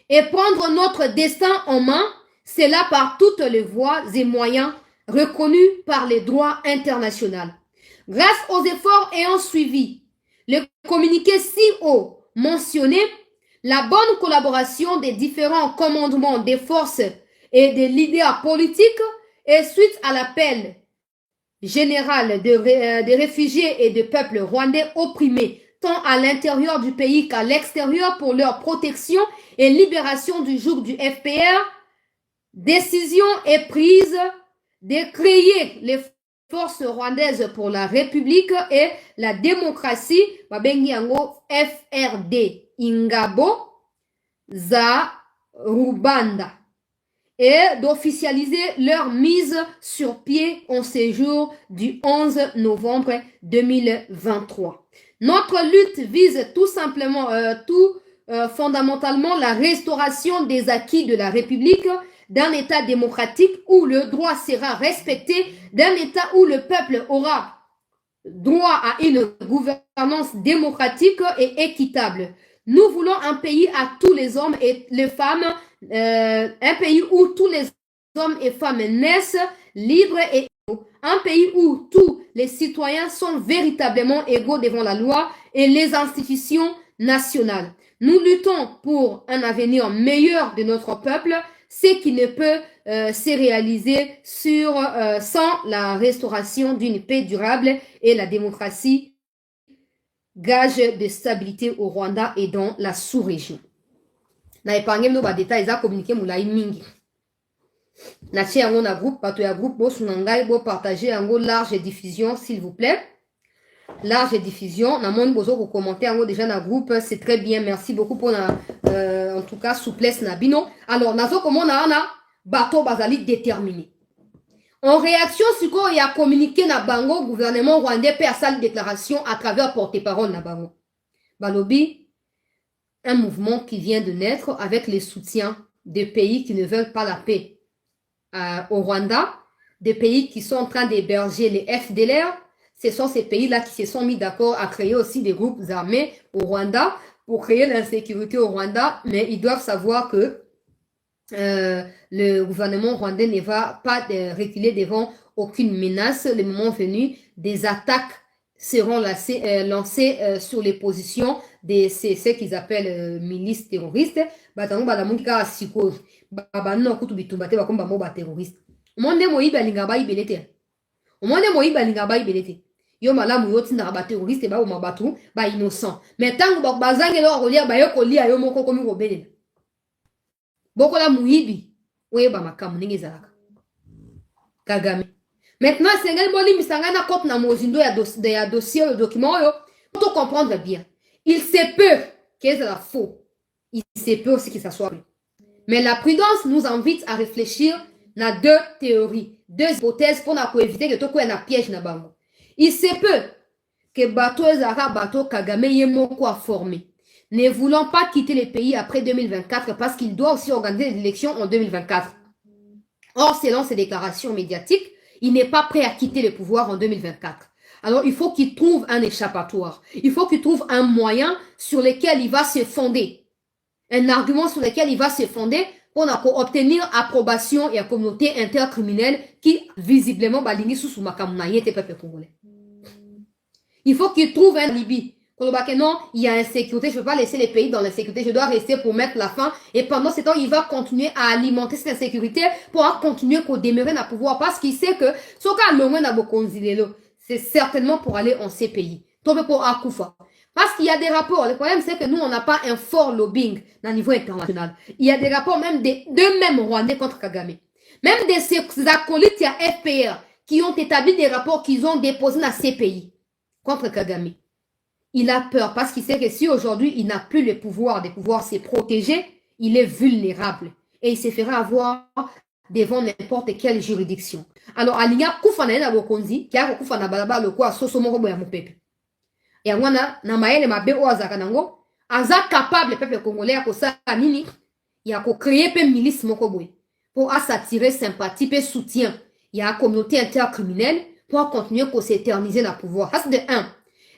et prendre notre destin en main, cela par toutes les voies et moyens reconnus par les droits internationaux. Grâce aux efforts ayant suivi, le communiqué si haut mentionné, la bonne collaboration des différents commandements des forces et des leaders politiques et suite à l'appel général des réfugiés et des peuples rwandais opprimés tant à l'intérieur du pays qu'à l'extérieur pour leur protection et libération du joug du FPR, décision est prise de créer les forces rwandaises pour la République et la démocratie, babengi yango FRD, Ingabo, za Rubanda, et d'officialiser leur mise sur pied en séjour du 11 novembre 2023. Notre lutte vise tout simplement, fondamentalement la restauration des acquis de la République, d'un État démocratique où le droit sera respecté, d'un État où le peuple aura droit à une gouvernance démocratique et équitable. Nous voulons un pays à tous les hommes et les femmes, un pays où tous les hommes et femmes naissent libres et égaux, un pays où tous les citoyens sont véritablement égaux devant la loi et les institutions nationales. Nous luttons pour un avenir meilleur de notre peuple, ce qui ne peut se réaliser sans la restauration d'une paix durable et la démocratie, gage de stabilité au Rwanda et dans la sous-région. Na épargné no ba détails za communiquer moulay mingi. Na tia yango na groupe, pato ya groupe bo sunangai bo partager yango large diffusion s'il vous plaît. Large diffusion, na mon bozo ko commenter yango déjà na groupe, c'est très bien, merci beaucoup pour en tout cas souplesse na bino. Alors nazo comment na ana bato bazali déterminé. En réaction sur quoi il a communiqué na bango gouvernement rwandais per salle déclaration à travers porte-parole na bango. Balobi, un mouvement qui vient de naître avec les soutiens des pays qui ne veulent pas la paix au Rwanda, des pays qui sont en train d'héberger les FDLR. Ce sont ces pays-là qui se sont mis d'accord à créer aussi des groupes armés au Rwanda pour créer l'insécurité au Rwanda, mais ils doivent savoir que le gouvernement rwandais ne va pas reculer devant aucune menace. Le moment venu, des attaques seront lancées sur les positions de ce qu'ils appellent milices terroristes. Batango balamunga siko babano kutu bitumbate bakomba moba terroriste. Monde moyi balinga ba ibelete. Monde moyi balinga ba ibelete. Yo malamu yo tinda ba terroriste ba o mabatu ba innocent. Mais tango ba bazange lo kolia ba yo kolia yo moko komi ko belela. Bokola muibi oye ba makamu ningi zalaka. Kagame. Maintenant, c'est boli misanga na kote na mozindo ya dossier le document yo. Pour comprendre bien. Il se peut que c'est la faux. Il se peut aussi que ça soit vrai. Mais la prudence nous invite à réfléchir na deux théories, deux hypothèses pour éviter que tout un piège na bango. Il se peut que bateau ezara bateau Kagame yemoko a formé. Ne voulant pas quitter le pays après 2024 parce qu'il doit aussi organiser des élections en 2024. Or, selon ses déclarations médiatiques, il n'est pas prêt à quitter le pouvoir en 2024. Alors, il faut qu'il trouve un échappatoire. Il faut qu'il trouve un moyen sur lequel il va se fonder. Un argument sur lequel il va se fonder pour obtenir approbation et la communauté intercriminelle qui, visiblement, balingi sous makamunaye te peuple congolais. Il faut qu'il trouve un alibi. Non, il y a insécurité, je ne peux pas laisser les pays dans l'insécurité, je dois rester pour mettre la fin. Et pendant ce temps, il va continuer à alimenter cette insécurité pour continuer à demeurer dans le pouvoir parce qu'il sait que ce cas c'est certainement pour aller en ces pays. Tomber pour Akoufa. Parce qu'il y a des rapports. Le problème, c'est que nous, on n'a pas un fort lobbying dans le niveau international. Il y a des rapports même d'eux-mêmes Rwandais contre Kagame. Même de ces acolytes à FPR qui ont établi des rapports qu'ils ont déposés dans ces pays contre Kagame. Il a peur parce qu'il sait que si aujourd'hui il n'a plus le pouvoir de pouvoir se protéger, il est vulnérable et il se fera avoir devant n'importe quelle juridiction. Alors, alinga kufa na ena bokonzi, kia kufa na balaba le kwa soso moko boya mopepe. Et wana na maele mabe o azaka nango, aza capable peuple congolais ya kosa nini, ya ko créer pe milice moko boye pour s'attirer sympathie pe soutien. Il y a la communauté intercriminelle pour continuer à s'éterniser dans le pouvoir. Ça, c'est de un.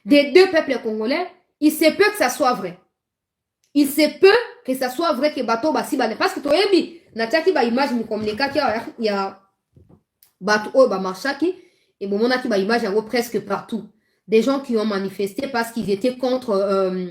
Des deux peuples congolais, il se peut que ça soit vrai. Il se peut que ça soit vrai que bateau basi bane. Parce que toi, nataki ba image mu communiquer il y a bateau ba marchaki et bon on a qui ba image en presque partout. Des gens qui ont manifesté parce qu'ils étaient contre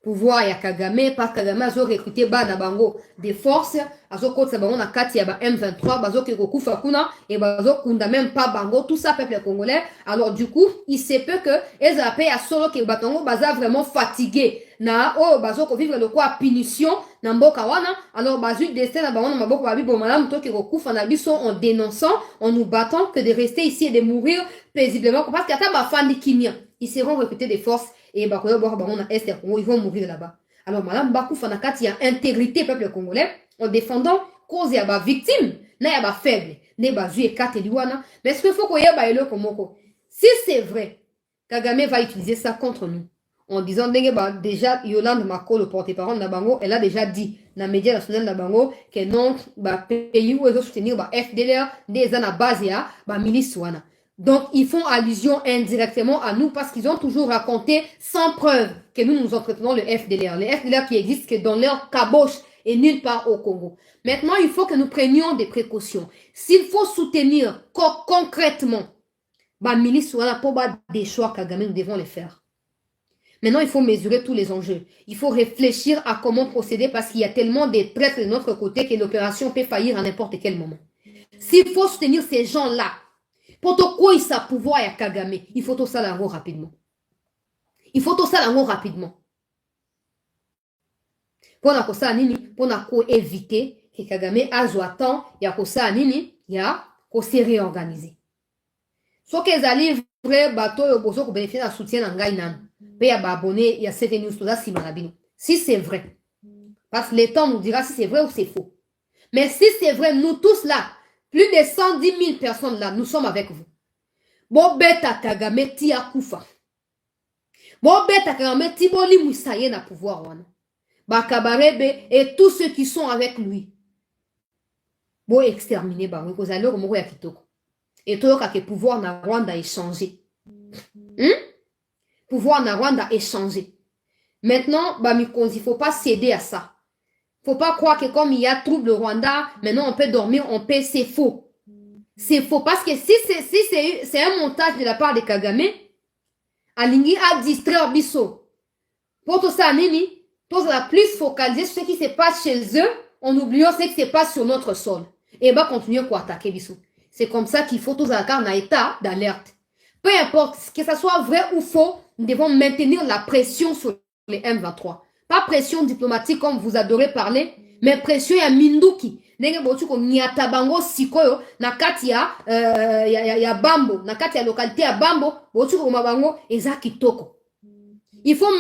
pouvoir ya Kagame, parce que Kagame a recruté bana bango des forces, azo kotsa bango na kati ya ba M23, bazo ke kokufa kuna et bazo kunda même pas bango, tout ça peuple congolais. Alors du coup, il se peut que les appels à solo ke batongo baza vraiment fatigué na oh bazo ko vivre le quoi punition na mboka wana. Alors bazu destin na bango na maboko babi bon madame to ke kokufa na biso en dénonçant, en nous battant que de rester ici et de mourir paisiblement parce qu'il y a ta fandi kimia. Ils seront recrutés des forces et bah ils vont mourir là-bas. Alors madame Bakou Fanakati a intégrité peuple congolais en défendant cause ya ba victime na ya ba faible ne ba et kate liwana. Mais ce qu'il faut qu'on y ait le komoko. Si c'est vrai, Kagame va utiliser ça contre nous en disant déjà Yolande Mako le porte-parole de Bango, elle a déjà dit dans les médias nationaux de Bango que non ba pays où ils ont soutenir ba FDLR des ana base ya ba milice wana. Donc, ils font allusion indirectement à nous parce qu'ils ont toujours raconté sans preuve que nous entretenons le FDLR. Le FDLR qui existe que dans leur caboche et nulle part au Congo. Maintenant, il faut que nous prenions des précautions. S'il faut soutenir concrètement bah, milice pour des choix Kagame, nous devons les faire. Maintenant, il faut mesurer tous les enjeux. Il faut réfléchir à comment procéder parce qu'il y a tellement de traîtres de notre côté que l'opération peut faillir à n'importe quel moment. S'il faut soutenir ces gens-là, pour quoi il sa pouvoir à Kagame, il faut tout ça l'ango rapidement. Il faut tout ça l'ango rapidement. Pour na kosa nini, pour na ko éviter que Kagame azwa temps ya kosa nini, ya ko se réorganiser. So que zali vrai bateau yo bozo ko bénéficier na soutien na ngai nan. Pe ya ba abonné ya cette news to si malabino. Si c'est vrai. Parce que le temps nous dira si c'est vrai ou c'est faux. Mais si c'est vrai, nous tous là, plus de 110 000 personnes là, nous sommes avec vous. Bon beta Kagame ti akufa. Bon beta Kagame ti boli musaye na pouvoir wana. Bakabarebe et tous ceux qui sont avec lui. Bon exterminer ba oui kozalo ko moko ya kitoko. Et to ka ke pouvoir na Rwanda échanger. Pouvoir na Rwanda échanger. Maintenant ba mikonzi faut pas céder à ça. Faut pas croire que comme il y a trouble au Rwanda, maintenant on peut dormir en paix, c'est faux. C'est faux parce que si c'est un montage de la part de Kagame, Alingi a distrait Bisso. Pour tout ça, Nini, tous la plus focalisé sur ce qui se passe chez eux, en oubliant ce qui se passe sur notre sol. Et bah continuer à attaquer Bisso. C'est comme ça qu'il faut tous avoir un état d'alerte. Peu importe que ça soit vrai ou faux, nous devons maintenir la pression sur les M23. Pas pression diplomatique comme vous adorez parler, mais pression ya minduki. Nenge botu ko nyata bango sikoyo na kati ya Bambo, na kati ya localité ya Bambo, botu ko mabango eza kitoko. Il faut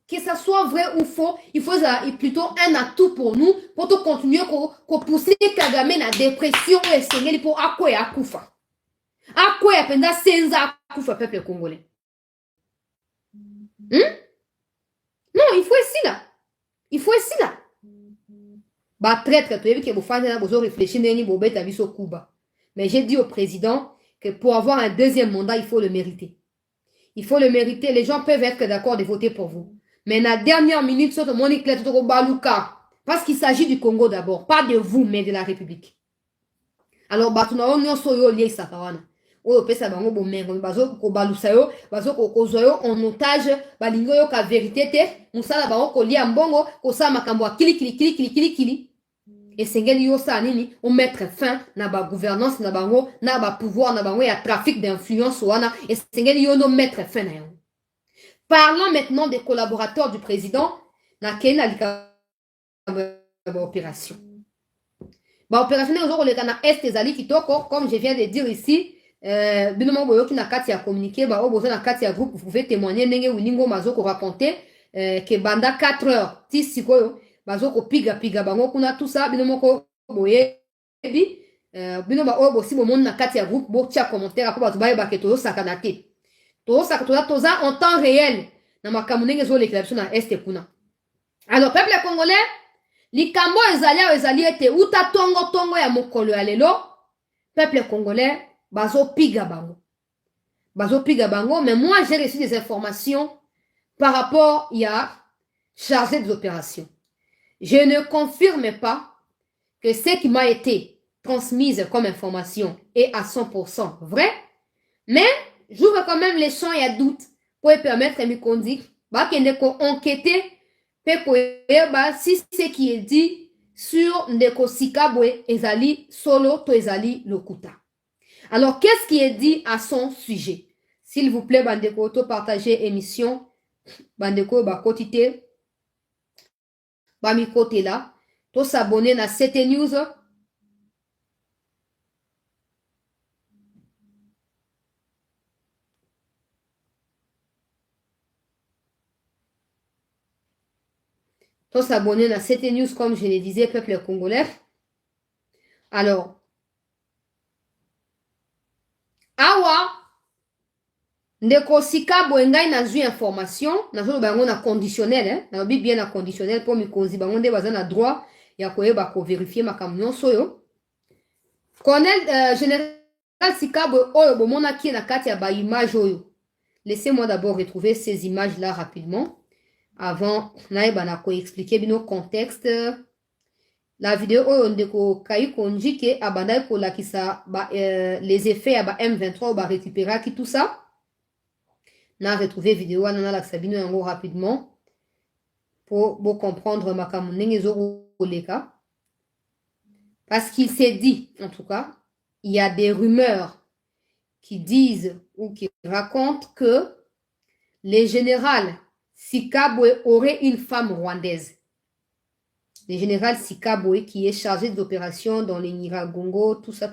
que ça soit vrai ou faux, il faut plutôt un atout pour nous pour tout continuer ko pousser Kagame na dépression et sengeli pour akwe akufa. Akwe apenda senza akufa peuple congolais. Non, il faut ici là. Il faut ici là. Bah traître, tu as vu que vous faites là, vous réfléchissez, mais j'ai dit au président que pour avoir un deuxième mandat, il faut le mériter. Il faut le mériter. Les gens peuvent être d'accord de voter pour vous. Mais la dernière minute, parce qu'il s'agit du Congo d'abord, pas de vous, mais de la République. Alors, bah, tu n'as pas lié ça, oyo pesa bango bomengo bazo ko balusa yo bazo ko kozwa yo en otage balingo yo ka vérité te musala bango ko lia mbongo ko sa makambo kili et sengeli yo sa nini on mettre fin na ba gouvernance na bango na ba pouvoir na bango ya trafic d'influence wana et sengeli yo no mettre fin na yo. Parlons maintenant des collaborateurs du président na kena lika opération. Ba opération ne zo leka na est ezali kitoko comme je viens de dire ici. Binomo boyoki na kati ya communiqué ba obozo na kati ya groupe vous pouvez témoigner ndenge winingo mazoko raconter que banda 4 heures ti sikoyo bazoko piga bango kuna tout ça binomo ko boye bino ba oyo bosi bomoni na kati ya groupe botia commentaire po bato bayeba ke tozosakana te toza en temps réel na makambo ndenge ezolekela biso na este kuna. Alors peuple congolais likambo ezali ayo ezali ete uta tongo ya mokolo ya lelo peuple congolais bazopiga bango, mais moi j'ai reçu des informations par rapport à chargé des opérations. Je ne confirme pas que ce qui m'a été transmise comme information est à 100% vrai, mais j'ouvre quand même les champs et à doute pour permettre à Mikondi enquêter si ce qui est dit sur Ndeko Sikabwe ezali solo to ezali lokuta. Alors, qu'est-ce qui est dit à son sujet? S'il vous plaît, Bandeko, partagez émission. Bandeko, kotite. Mi côté là. To s'abonner à cette news. To s'abonner à cette news, comme je le disais, peuple congolais. Alors, awa Ndeko Sikabwe ngai nazwi information nazolo bango na conditionnel na lobi bien na conditionnel pour mikonzi bango nde baza na droit ya koyeba ko vérifier makambo nyonso oyo. Colonel Général Sikabwe oyo bomonaki na kati ya ba image oyo. Laissez-moi d'abord retrouver ces images là rapidement avant naeba na ko expliquer bino contexte. La vidéo oyo Ndeko Kayi Konjike abandai ko lakisa les effets à M23 ba récupérer qui tout ça. Na retrouver vidéo na la sabino yango rapidement pour comprendre makambo ndenge ezokoleka. Parce qu'il s'est dit, en tout cas, il y a des rumeurs qui disent ou qui racontent que le général Sikabwe aurait une femme rwandaise. Le général Sikabwe, qui est chargé d'opérations dans les Nyiragongo, tout ça,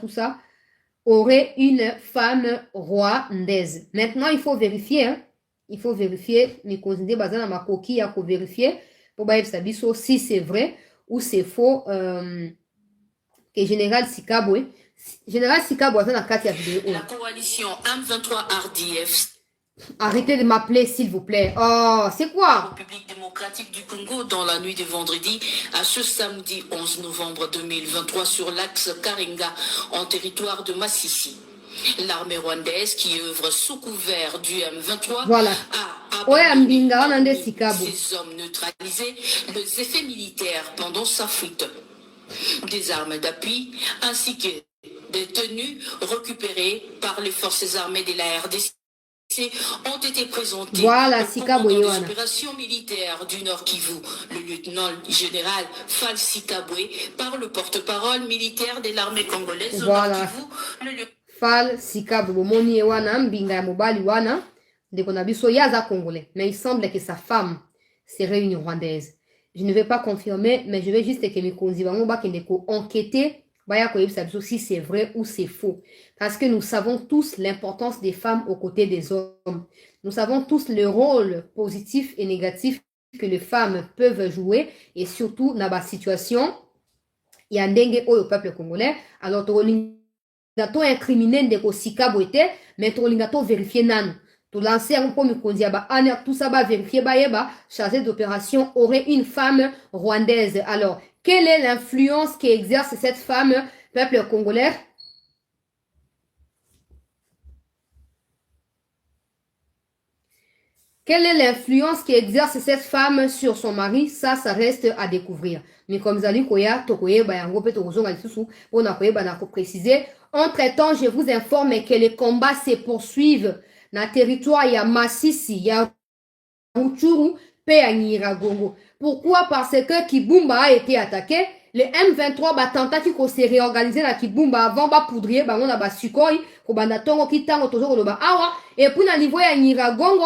aurait une femme rwandaise. Maintenant, il faut vérifier, il faut vérifier, mais considérer bazana makoki ya ko vérifier pour savoir si c'est vrai ou c'est faux que général Sikabwe dans la carte vidéo. La coalition M23 RDF. Arrêtez de m'appeler, s'il vous plaît. Oh, c'est quoi? République démocratique du Congo dans la nuit de vendredi à ce samedi 11 novembre 2023 sur l'axe Karinga en territoire de Massissi. L'armée rwandaise qui œuvre sous couvert du M23 voilà. a ces hommes neutralisés les effets militaires pendant sa fuite. Des armes d'appui ainsi que des tenues récupérées par les forces armées de la RDC ont été présentés au commandant des opérations militaires du Nord Kivu, le lieutenant général Fall Sikabwe, par le porte-parole militaire de l'armée congolaise au Nord Kivu, Fall Sikabwe, moni wana mbinga ya mobali wana ndeko na biso yaza congolais, mais il semble que sa femme serait une rwandaise. Je ne vais pas confirmer, mais je vais juste que mikonzi bango bakende ko enquêter baya ko yebisa biso si c'est vrai ou c'est faux. Parce que nous savons tous l'importance des femmes aux côtés des hommes. Nous savons tous le rôle positif et négatif que les femmes peuvent jouer et surtout dans la situation il y a ndenge au peuple congolais. Alors to incriminer ndeko Sikabwe te, mais to vérifier nanu. To lancer un peu tout ça va vérifier chargé d'opération aurait une femme rwandaise. Alors, quelle est l'influence qu'exerce cette femme, peuple congolais? Quelle est l'influence qu'exerce cette femme sur son mari? Ça reste à découvrir. Mais comme Zali Koya, Tokoye, Bayango, Petorozo, on a précisé. Entre-temps, je vous informe que les combats se poursuivent dans le territoire, il y a Massissi, il y a Rutshuru, et à Nyiragongo. Pourquoi? Parce que Kibumba a été attaqué. Le M23 ba tentaki ko se réorganiser na Kibumba avant ba poudrier ba on a ba Sukoi ko banda tongo kitango tozo ko ba awa et puis na niveau ya Nyiragongo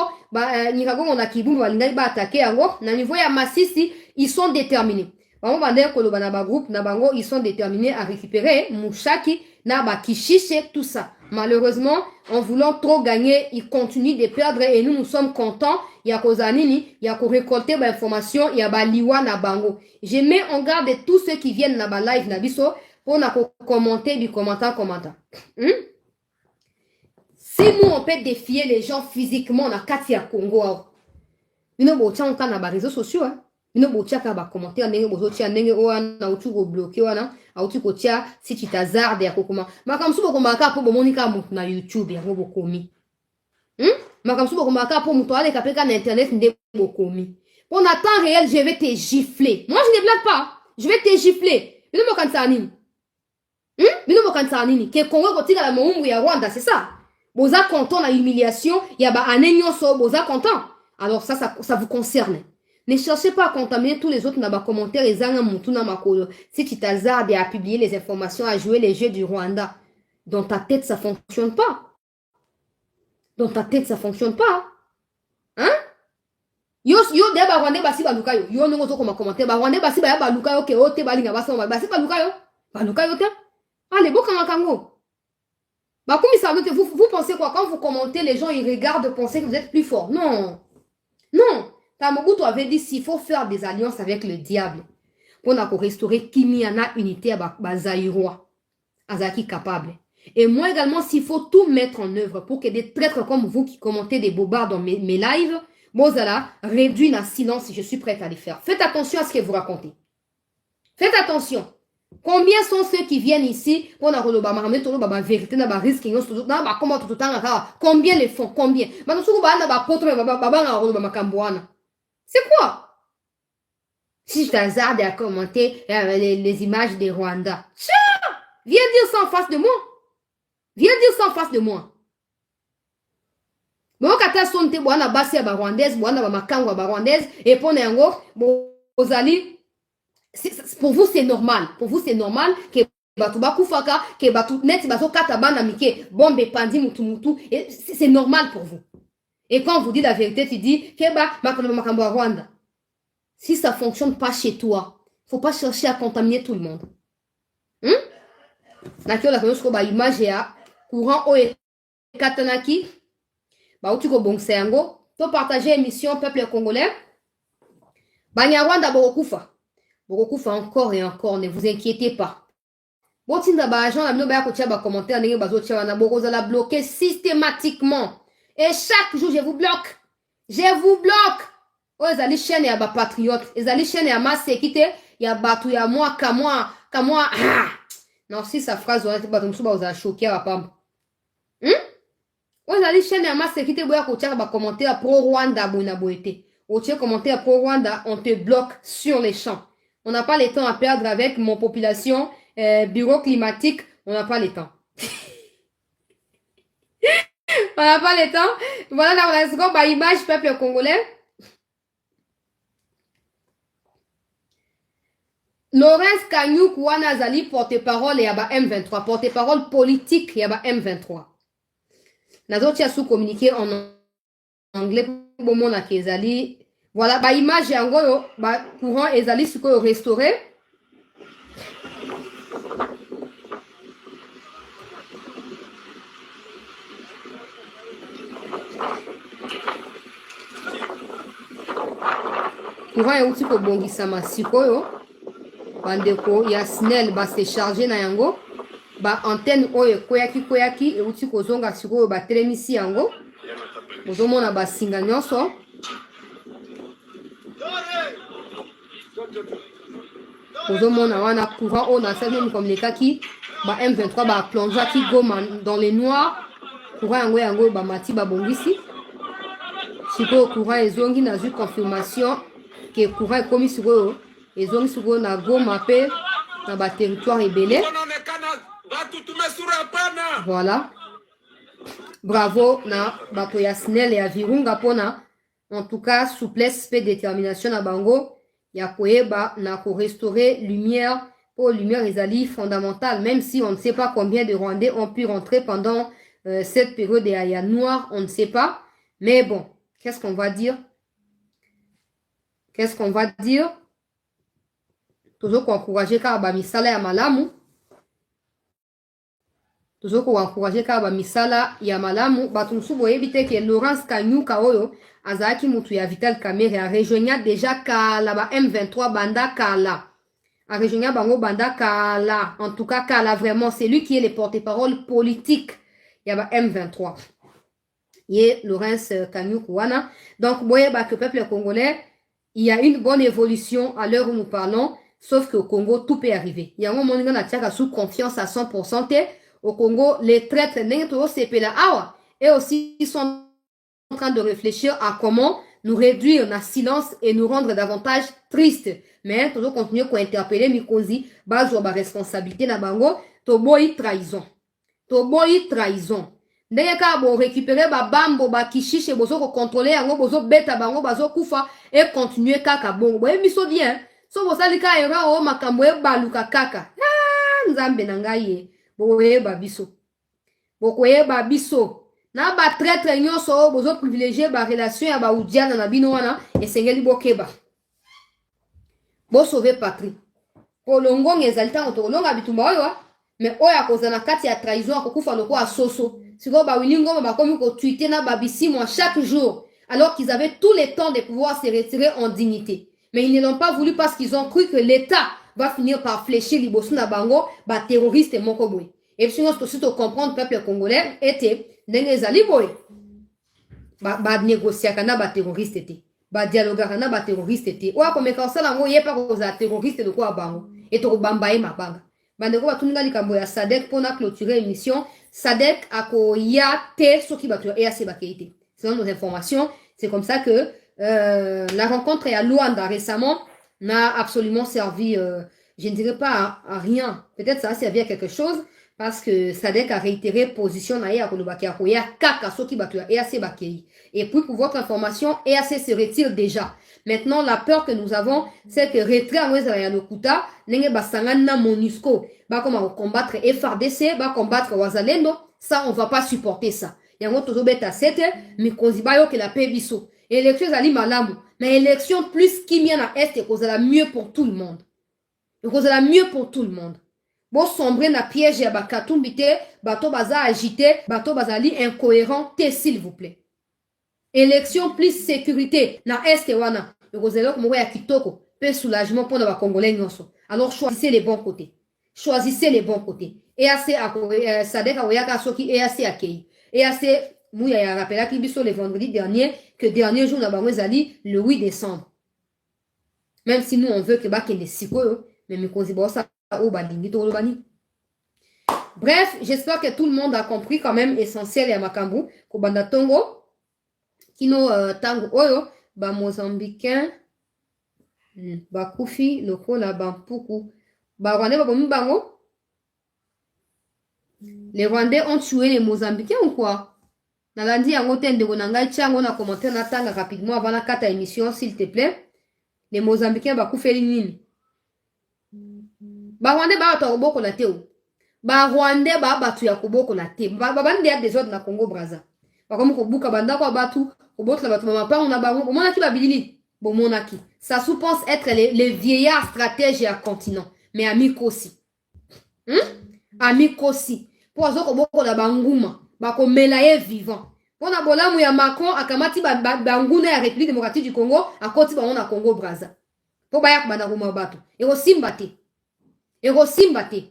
Nyiragongo na Kibumba lingai ba attaquer yango na niveau ya Massissi ils sont déterminés. Ba banda ko na ba groupe na bango ils sont déterminés à récupérer Mushaki na ba Kishishe tout ça. Malheureusement, en voulant trop gagner, ils continuent de perdre et nous sommes contents. Il y a Kozanini, il y a qu'on récolter l'information, il y a Liwa na bango. Je mets en garde tous ceux qui viennent na ba live na biso on a commenté du commentaire. Si nous, on peut défier les gens physiquement, on a Katia Congo. Nous avons des réseaux sociaux. Nous avons des commentaires. Nous avons bloqué. Si tu t'hazardes, mais comme si on a pour na YouTube, mais comme si on a pour na internet, on a temps réel, je vais te gifler. Moi, je ne blague pas. Je vais te gifler. Mais nous, que Congo kotika la moumou ya Rwanda, c'est ça. Boza content la humiliation, il y a un aignon so boza content. Alors ça vous concerne. Ne cherchez pas à contaminer tous les autres dans les commentaires et zanga mutuna makolo. Si tu t'hazardes à publier les informations, à jouer les jeux du Rwanda, dans ta tête ça fonctionne pas. Dans ta tête ça fonctionne pas. Hein? Yo de ba Rwanda basi baluka yo. Yo nongo ko commentaire ba Rwanda basi ba baluka yo ke o te balinga basi baluka yo. Baluka yo te. Allez, bon kango. Bah, comme ça, vous pensez quoi? Quand vous commentez, les gens, ils regardent, penser que vous êtes plus fort. Non. Non. Tamobutu avait dit s'il faut faire des alliances avec le diable pour restaurer Kimiana unité à Zaïrois. Azaki capable. Et moi également, s'il faut tout mettre en œuvre pour que des traîtres comme vous qui commentez des bobards dans mes lives, Bozala, réduit à silence si je suis prête à les faire. Faites attention à ce que vous racontez. Faites attention. Combien sont ceux qui viennent ici pour la vérité, la risque, combien les font? Combien? C'est quoi? Si je t'hazarde à commenter les images des Rwanda, viens dire ça en face de moi. Viens dire ça en face de moi. Bon, quand tu as son thé, boana bassi à Rwandaise, boana makango à Rwandaise, et pour Nengo, Bozali. Pour vous, c'est normal. Pour vous, c'est normal que Batouba Koufaka, que Batou Net, Batou Katabana Mike, Bombe Pandi Mutu. C'est normal pour vous. Et quand on vous dit la vérité, tu dis, Keba, Makambo Rwanda. Si ça fonctionne pas chez toi, faut pas chercher à contaminer tout le monde. Nakio la konosko ba image ya courant o e katanaki. Ba utuko bongsengo. To partager émission peuple congolais. Banyarwanda Borokufa. Borokufa encore et encore, ne vous inquiétez pas. Botinda ba agent la binoba ko tia ba commentaire ndenge bazo tia na boroza la bloquer systématiquement. Et chaque jour je vous bloque. Je vous bloque. Oh ezali chaîne ya ba patriote, ezali chaîne ya ma sécurité, ya batu ya moi ka moi. Non, si sa phrase on était pas comme ça vous a choqué à pam. Oh ezali chaîne ya ma sécurité boya ko tia ba commentaire pro Rwanda bona boete. Au tia commentaire pro Rwanda, on te bloque sur les champs. On n'a pas le temps à perdre avec mon population, bureau climatique, on n'a pas le temps. On n'a pas le temps. Voilà, là, on a second par image peuple congolais. Laurence Kanyuk Wanazali, porte-parole et Yaba M23, porte-parole politique et Yaba M23. Nazotia sous communiqué en anglais pour mon akezali. Voilà, bah image yango bah courant ezali suko restauré. Courant ya uti ko bongisa masikoyo. Bandeko ya snel ba se charger na yango. Ba antenne oyo koyaki e uti ko zonga sikoyo ba telemisi yango. Ozomona ba singa nyonso. Ozomona wana courant on a fait même comme les kaki ba M23 ba plongea ki goma dans les noirs courant yango ba mati ba bongisi siko courant ezongi na zu confirmation que courant komi siko ezongi siko na goma pe na ba territoire ebele. Voilà, bravo na bato ya snel et Virunga pona en tout cas souplesse et détermination na bango. Ya koeba na ko restaurer lumière pour lumière ezali fondamentale, même si on ne sait pas combien de Rwandais ont pu rentrer pendant cette période de Aya Noir, on ne sait pas. Mais bon, qu'est-ce qu'on va dire? Qu'est-ce qu'on va dire? Toujours qu'on encourager Karaba Misala ya Malamu. Toujours qu'on encourager Karaba Misala ya Malamu. Batumsu boyebite que Laurence Kanyuka oyo azaki mutu ya Vital Kamerhe a rejoigna déjà Kala ba M23 banda Kala. à région bango banda kala. En tout cas, kala vraiment, c'est lui qui est le porte-parole politique. Il y a M23. Et Laurence Kanyukuana. Donc, vous voyez que le peuple congolais, il y a une bonne évolution à l'heure où nous parlons, sauf qu'au Congo, tout peut arriver. Il y a un moment où on a sous confiance à 100%. Au Congo, les traîtres, et aussi, ils sont en train de réfléchir à comment nous réduire dans silence et nous rendre davantage tristes. Mais, toujours continuer à interpeller Mikozi, base de responsabilité na bango, toboyi trahison. Toboyi trahison. Ndenge ka bo récupérer ba bambo ba kishiche bozo ko contrôler yango bozo beta bango bazo kufa et continuer kaka bongo. Boye miso bien. So bosali ka era o makambo e baluka kaka. Ah, nzambe na ngai ye. Boye ba biso. Bokoye ba biso. Na ba traître nyonso bozo privilégier ba relation ya ba udiana na bino wana esengeli bokeba. Bo sauver patrie. Kolongo ngezalita otolonga bitumba oyo mais oya kozana kati ya trahison akokufa loko a soso. Siko ba wilingo ba komi ko tweeter na babisi moi chaque jour alors qu'ils avaient tout le temps de pouvoir se retirer en dignité. Mais ils ne l'ont pas voulu parce qu'ils ont cru que l'État va finir par fléchir libosu na bango ba terroriste moko boy. Et puis on se comprendre peuple congolais était ndenge ezali boy. Ba négocier kana ba terroriste té. Ba dialogue kana ba terroriste té. Oya komeka osala ngo yepa ko za terroriste de quoi bango. Et to bambaye mabanga. Bandeko batuninga likambo ya Sadek pour na clôturer émission. Sadek ako ya te soki batu EAC bakeite. Selon nos informations, c'est comme ça que la rencontre à Luanda récemment n'a absolument servi, je ne dirais pas à rien. Peut-être ça a servi à quelque chose parce que Sadek a réitéré position na ya kolobaki ya koya kaka soki batu EAC bakei. Et puis pour votre information, EAC se retire déjà. Maintenant, la peur que nous avons, c'est que retrait en Wezara Lokuta, nenge basangan na MONUSCO, ba comment combattre FRDC, ba combattre Wazalendo, ça on va pas supporter ça. Yango tozo beta sete, mi konziba yo que la paix biso. Élection zali malamu, mais élection plus qui mien na est cause la mieux pour tout le monde. Cause la mieux pour tout le monde. Bon sombre na piège ya bakatumbite, bato baza agité, bato bazali incohérent, s'il vous plaît. Élection plus sécurité na este wana yokozela ko ya kitoko pe soulagement pour na congolais nyonso. Alors choisissez les bons côtés. Choisissez les bons côtés. EAC Sadek aoyaka soki EAC akei. EAC mouya ya rappela ki biso le vendredi dernier que dernier jour na bango ezali le 8 décembre. Même si nous on veut que bakende sikoyo mais mikozi bosa o bandingi to lobani. Bref, j'espère que tout le monde a compris quand même essentiel ya makambu ko banda tongo. Kino tango oyo ba mozambicain ba kufi lokola ba mpuku ba rwandais ba bomi bango. Les Rwandais ont tué les Mozambicains ou quoi? Nalandi yango tende ko nanga chango na commentaire na tanga rapidement avant la kata émission s'il te plaît. Les Mozambicains ba kufeli nini? Ba Rwandais ba to boko na teo. Ba Rwandais ba batu ya koboko na te. Ba bande ya des autres na Congo Brazza. Ba comme ko buka banda ko batu ça sous-pense être les vieillards stratèges à continent. Mais amis aussi. Amis aussi. Pour ça, on a banguma. Bako melaye vivant. Pour na bola mouya Macron, akamati banguna ya République démocratique du Congo, à côté on a Congo Brazza. Pour bayak banaguma batu. Et aussi mbate. Et aussi mbate.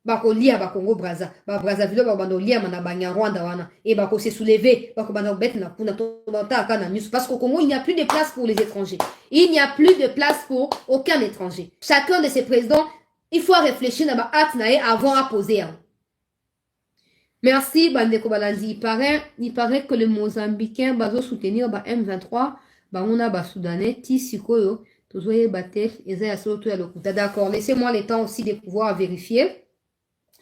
Bako lia ba Congo Brazza ba Brazzaville ba bando lia mana banya Rwanda wana et bako se soulever bako bando bête na puna to banta kana news parce qu'au Congo il n'y a plus de place pour les étrangers. Il n'y a plus de place pour aucun étranger. Chacun de ces présidents, il faut réfléchir na ba acte nae avant à poser. Merci bandeko balandi, il paraît que le Mozambicain bazo soutenir ba M23 ba on ba Soudanais ti sikoyo tozoye batel eza ya solo to ya lokuta. D'accord, laissez-moi le temps aussi de pouvoir vérifier.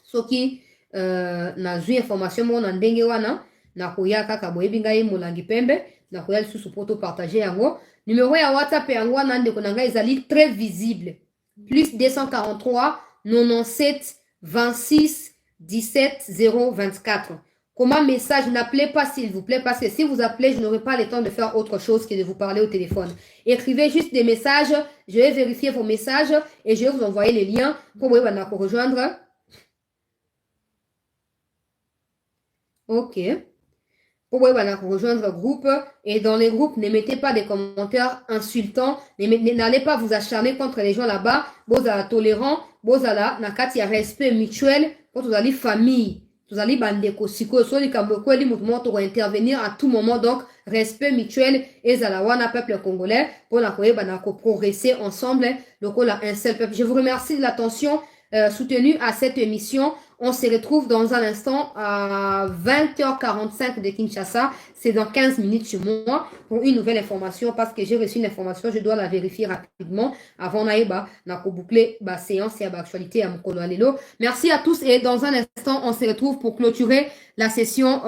Soki na zui information mo na ndenge wana na koya kaka boyebi ngai molangi pembe na koya lisusu poto partager yango numéro ya WhatsApp yango wana ndeko na ngai ezali très visible plus 243 97 26 17 024. Comment message, n'appelez pas s'il vous plaît parce que si vous appelez je n'aurai pas le temps de faire autre chose que de vous parler au téléphone. Écrivez juste des messages, je vais vérifier vos messages et je vais vous envoyer les liens pour vous rejoindre. Ok. pour rejoindre le groupe. Et dans les groupes, ne mettez pas des commentaires insultants. N'allez pas vous acharner contre les gens là-bas. Vous êtes tolérants. Vous êtes nakati ya respect mutuel. Vous allez famille. Vous allez bandeko siko. So li kamboko li mouvement pour intervenir à tout moment. Donc, respect mutuel. Et zalawana peuple congolais. Pour la progresser ensemble. Donc, on a un seul peuple. Je vous remercie de l'attention soutenue à cette émission. On se retrouve dans un instant à 20h45 de Kinshasa. C'est dans 15 minutes chez moi pour une nouvelle information parce que j'ai reçu une information. Je dois la vérifier rapidement avant d'aller boucler la séance et l'actualité à Mokolo Alelo. Merci à tous et dans un instant, on se retrouve pour clôturer la session.